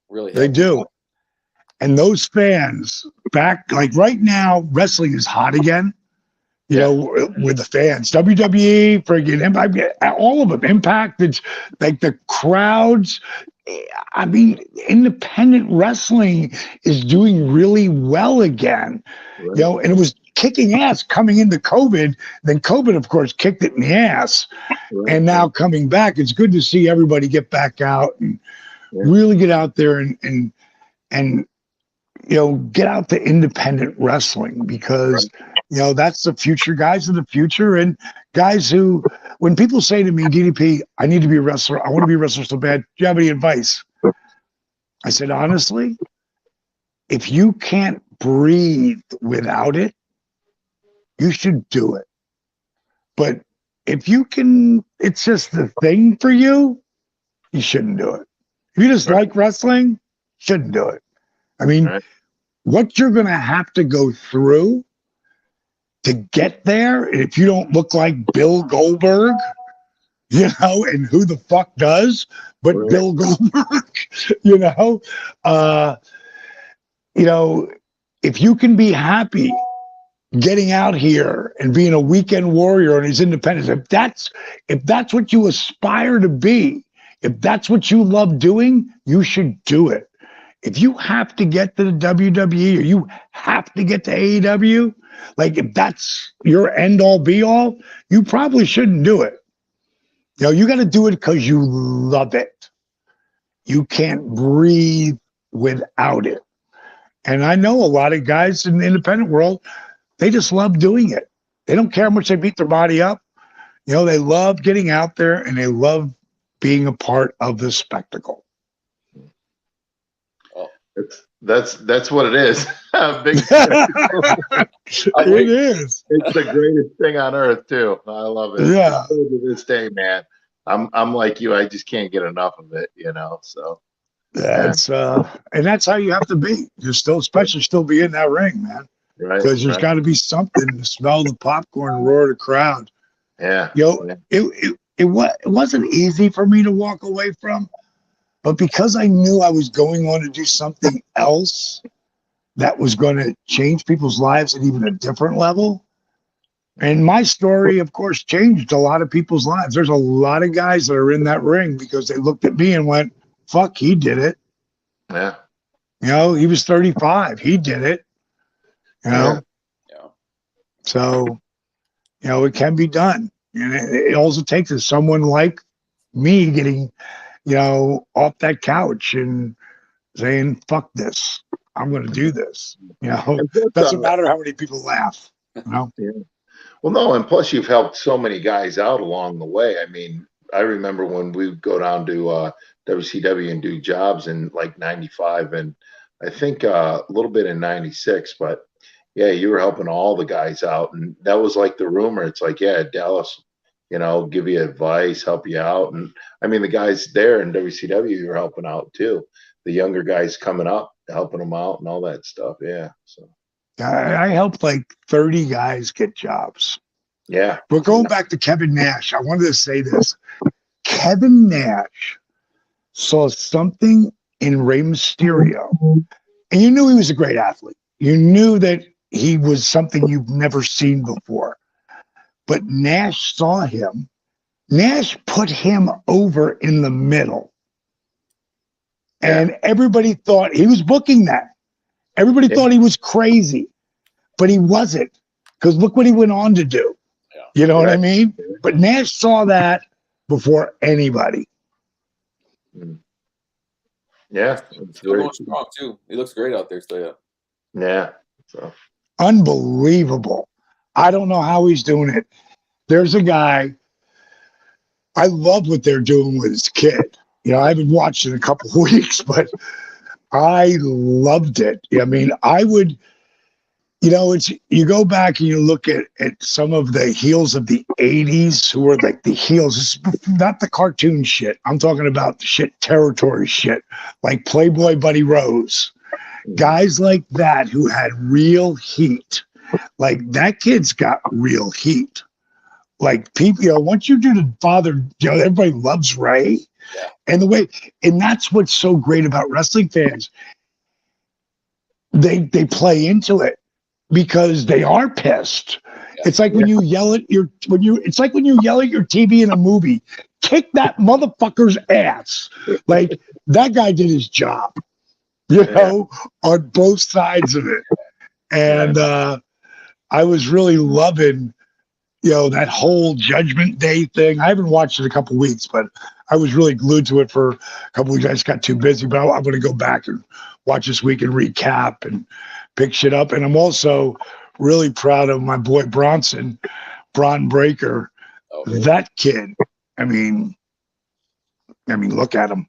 really.
They do. And those fans back, like right now, wrestling is hot again. You know, with the fans, WWE, friggin' Impact, all of them. Impact, it's like the crowds. I mean, independent wrestling is doing really well again. Right. You know, and it was kicking ass coming into COVID. Then COVID, of course, kicked it in the ass. Right. And now coming back, it's good to see everybody get back out and really get out there and you know, get out to independent wrestling because, you know, that's the future. Guys of the future and guys who, when people say to me, DDP, I need to be a wrestler. I want to be a wrestler so bad. Do you have any advice? I said, honestly, if you can't breathe without it, you should do it. But if you can, it's just the thing for you, you shouldn't do it. If you just like wrestling, shouldn't do it. I mean, what you're going to have to go through to get there, and if you don't look like Bill Goldberg, you know, and who the fuck does but Bill Goldberg, you know, if you can be happy getting out here and being a weekend warrior and his independence, if that's what you aspire to be, if that's what you love doing, you should do it. If you have to get to the WWE or you have to get to AEW, like if that's your end all be all, you probably shouldn't do it. You know, you got to do it because you love it. You can't breathe without it. And I know a lot of guys in the independent world, they just love doing it. They don't care how much they beat their body up. You know, they love getting out there and they love being a part of the spectacle.
That's what it is. Big
It is.
It's the greatest thing on earth too. I love it.
Yeah.
Still to this day, man. I'm like you. I just can't get enough of it. So
That's and that's how you have to be. You're still, especially still be in that ring, man.
right.
Because there's
Right.
got to be something to smell the popcorn, roar the crowd.
Yeah.
Yo, it wasn't easy for me to walk away from, but because I knew I was going on to do something else that was going to change people's lives at even a different level. And my story, of course, changed a lot of people's lives. There's a lot of guys that are in that ring because they looked at me and went, fuck, he did it.
Yeah.
He was 35. He did it.
Yeah.
So, it can be done. And it also takes is someone like me getting, off that couch and saying, fuck this. I'm going to do this. Doesn't matter how many people laugh.
Yeah. Well, no, and plus you've helped so many guys out along the way. I mean, I remember when we would go down to WCW and do jobs in like 95 and I think a little bit in 96, but yeah, you were helping all the guys out. And that was like the rumor. It's like, yeah, Dallas, give you advice, help you out. And I mean, the guys there in WCW, you were helping out too. The younger guys coming up, helping them out and all that stuff. Yeah. So
I helped like 30 guys get jobs.
yeah.
But going back to Kevin Nash, I wanted to say this. Kevin Nash saw something in Rey Mysterio, and you knew he was a great athlete. You knew that he was something you've never seen before. But Nash saw him. Nash put him over in the middle. And everybody thought he was booking that. Everybody thought he was crazy, but he wasn't. Because look what he went on to do.
Yeah.
You know what I mean? But Nash saw that before anybody.
Yeah.
Still going strong too. He looks great out there still.
Yeah. So
Unbelievable. I don't know how he's doing it. There's a guy. I love what they're doing with his kid. I haven't watched it in a couple of weeks, but I loved it. I mean, I would, it's, you go back and you look at some of the heels of the 80s who were like the heels, it's not the cartoon shit. I'm talking about the shit territory shit, like Playboy Buddy Rose. Guys like that who had real heat. Like that kid's got real heat. Like people, once you do the father, everybody loves Ray.
Yeah.
And that's what's so great about wrestling fans. They play into it because they are pissed. Yeah. It's like when you yell at it's like when you yell at your TV in a movie, kick that motherfucker's ass. Like that guy did his job, on both sides of it. And I was really loving, that whole Judgment Day thing. I haven't watched it in a couple of weeks, but I was really glued to it for a couple of weeks. I just got too busy, but I'm going to go back and watch this week and recap and pick shit up. And I'm also really proud of my boy Bron Breakker. Okay. That kid. I mean, look at him.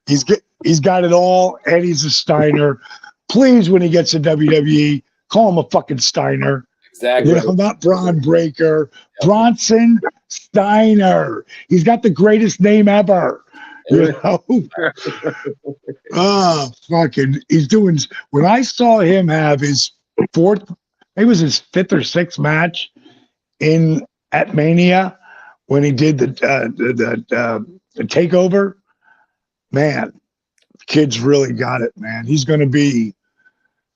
He's got it all, and he's a Steiner. Please, when he gets to WWE, call him a fucking Steiner.
Exactly.
Not Bron Breakker. Yep. Bronson Steiner. He's got the greatest name ever. Fucking, he's doing. When I saw him have his fifth or sixth match at Mania, when he did the takeover, man, kid's really got it, man. He's gonna be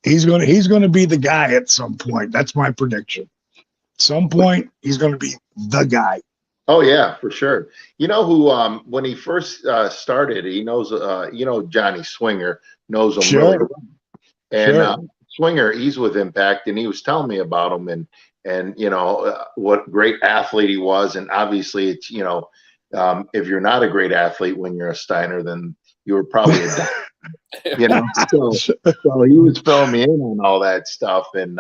the guy at some point. That's my prediction. At some point, he's gonna be the guy.
Oh yeah, for sure. You know who? When he first started, he knows. Johnny Swinger knows him really well. And Swinger, he's with Impact, and he was telling me about him and what great athlete he was. And obviously, it's if you're not a great athlete when you're a Steiner, then you were probably a so he was filling me in on all that stuff, and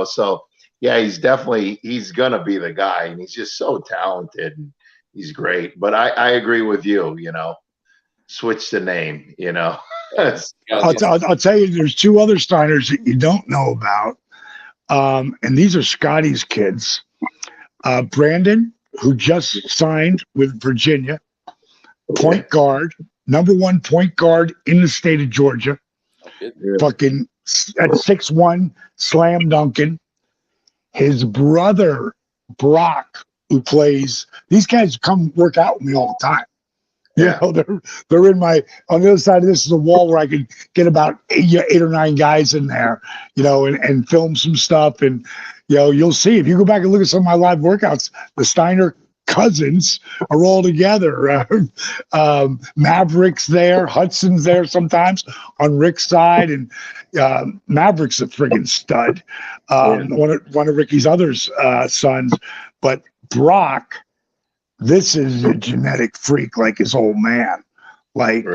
so yeah, he's gonna be the guy, and he's just so talented and he's great. But I agree with you. switch the name, you know.
I'll tell you, there's two other Steiners that you don't know about. And these are Scotty's kids. Brandon, who just signed with Virginia, point guard, #1 point guard in the state of Georgia. Fucking at 6'1", slam dunking. His brother, Brock, who plays, these guys come work out with me all the time.
Yeah.
You know, they're in my, on the other side of this is a wall where I can get about 8 or 9 guys in there, you know, and film some stuff. And, you know, you'll see if you go back and look at some of my live workouts, the Steiner cousins are all together. Maverick's there, Hudson's there sometimes on Rick's side, and Maverick's a friggin' stud. One of Ricky's other sons, but Brock, this is a genetic freak like his old man. Like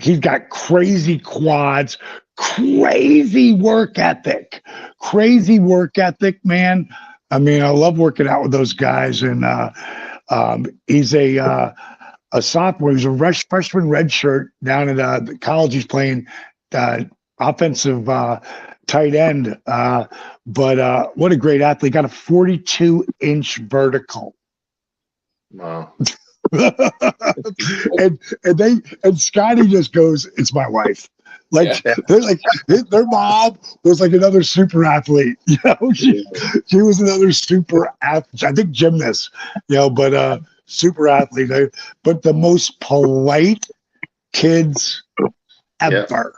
he's got crazy quads, crazy work ethic, man. I mean, I love working out with those guys. And he's a sophomore. He's a freshman red shirt down at the college. He's playing offensive tight end. But what a great athlete. Got a 42-inch vertical.
Wow.
and Scotty just goes, "It's my wife." Like, their mom was like another super athlete. You know, she was another super athlete. I think gymnast, you know, but super athlete. But the most polite kids ever.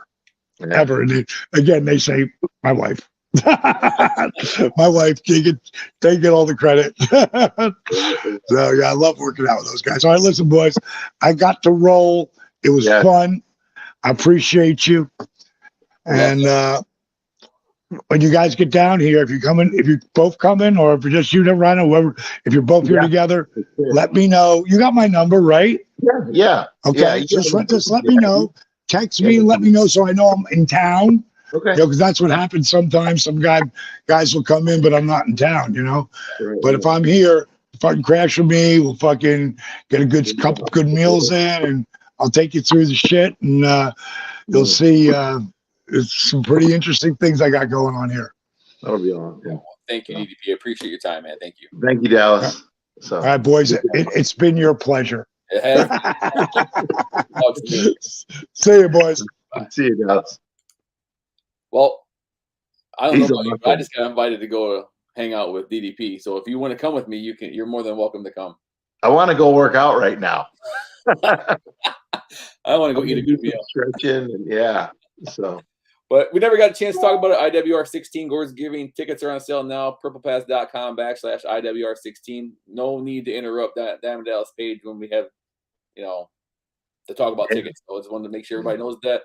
Ever. And they say, "My wife." My wife, they get all the credit. So yeah, I love working out with those guys. All right, listen, boys, I got to roll. It was fun. I appreciate you. And when you guys get down here, if you're both coming, or if you're just you and Rhyno, whoever, if you're both here together, let me know. You got my number, right?
Yeah.
Okay. Just let me know. Text me and let me know so I know I'm in town.
Okay.
You know, because that's what happens sometimes. Some guys will come in, but I'm not in town, you know. But if I'm here, fucking crash with me. We'll fucking get a couple good meals in, and I'll take you through the shit, and you'll see it's some pretty interesting things I got going on here.
That'll be awesome.
Thank you, DDP. I appreciate your time, man. Thank you.
Thank you, Dallas. So,
all right, boys, it's been your pleasure.
It has.
See you, boys.
See you, Dallas.
Well, I don't know about you, but I just got invited to go hang out with DDP. So if you want to come with me, you're more than welcome to come.
I want to go work out right now.
I want to go eat a good meal.
Stretching and so.
But we never got a chance to talk about it. IWR 16 Gord's Giving tickets are on sale now. purplepass.com/IWR16. No need to interrupt that Diamond Dallas page when we have, to talk about tickets. So I just wanted to make sure everybody knows that.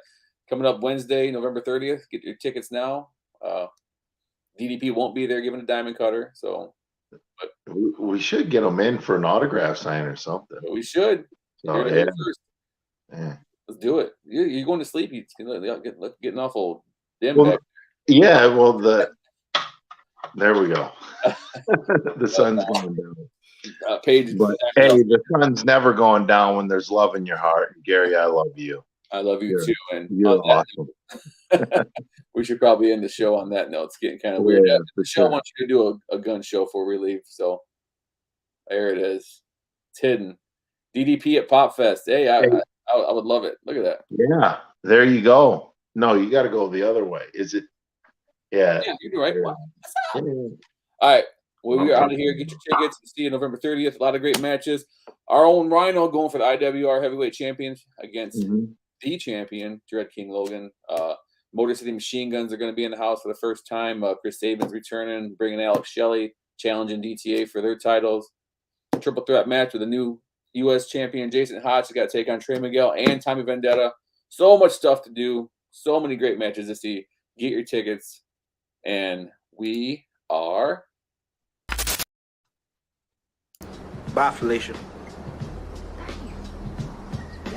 Coming up Wednesday, November 30th. Get your tickets now. DDP won't be there giving a diamond cutter. So, but
we should get them in for an autograph sign or something.
We should.
So,
let's do it. You're going to sleep. You're getting off old.
Well, there we go. The sun's going down. The sun's never going down when there's love in your heart. And Gary, I love you.
I love you too. And
you're awesome.
We should probably end the show on that note. It's getting kind of weird. The show wants you to do a gun show before we leave. So there it is. It's hidden. DDP at Pop Fest. Hey, I would love it. Look at that.
Yeah, there you go. No, you got to go the other way. Is it? Yeah.
Yeah, you're right. Wow. All right. Well, we're out of here. Get your tickets. See you November 30th. A lot of great matches. Our own Rhyno going for the IWR Heavyweight Champion against the champion, Dread King Logan. Motor City Machine Guns are going to be in the house for the first time. Chris Sabin's returning, bringing Alex Shelley, challenging DTA for their titles. Triple threat match with the new U.S. champion, Jason Hodge, has got to take on Trey Miguel and Tommy Vendetta. So much stuff to do. So many great matches to see. Get your tickets. And we are...
Bye, Felicia.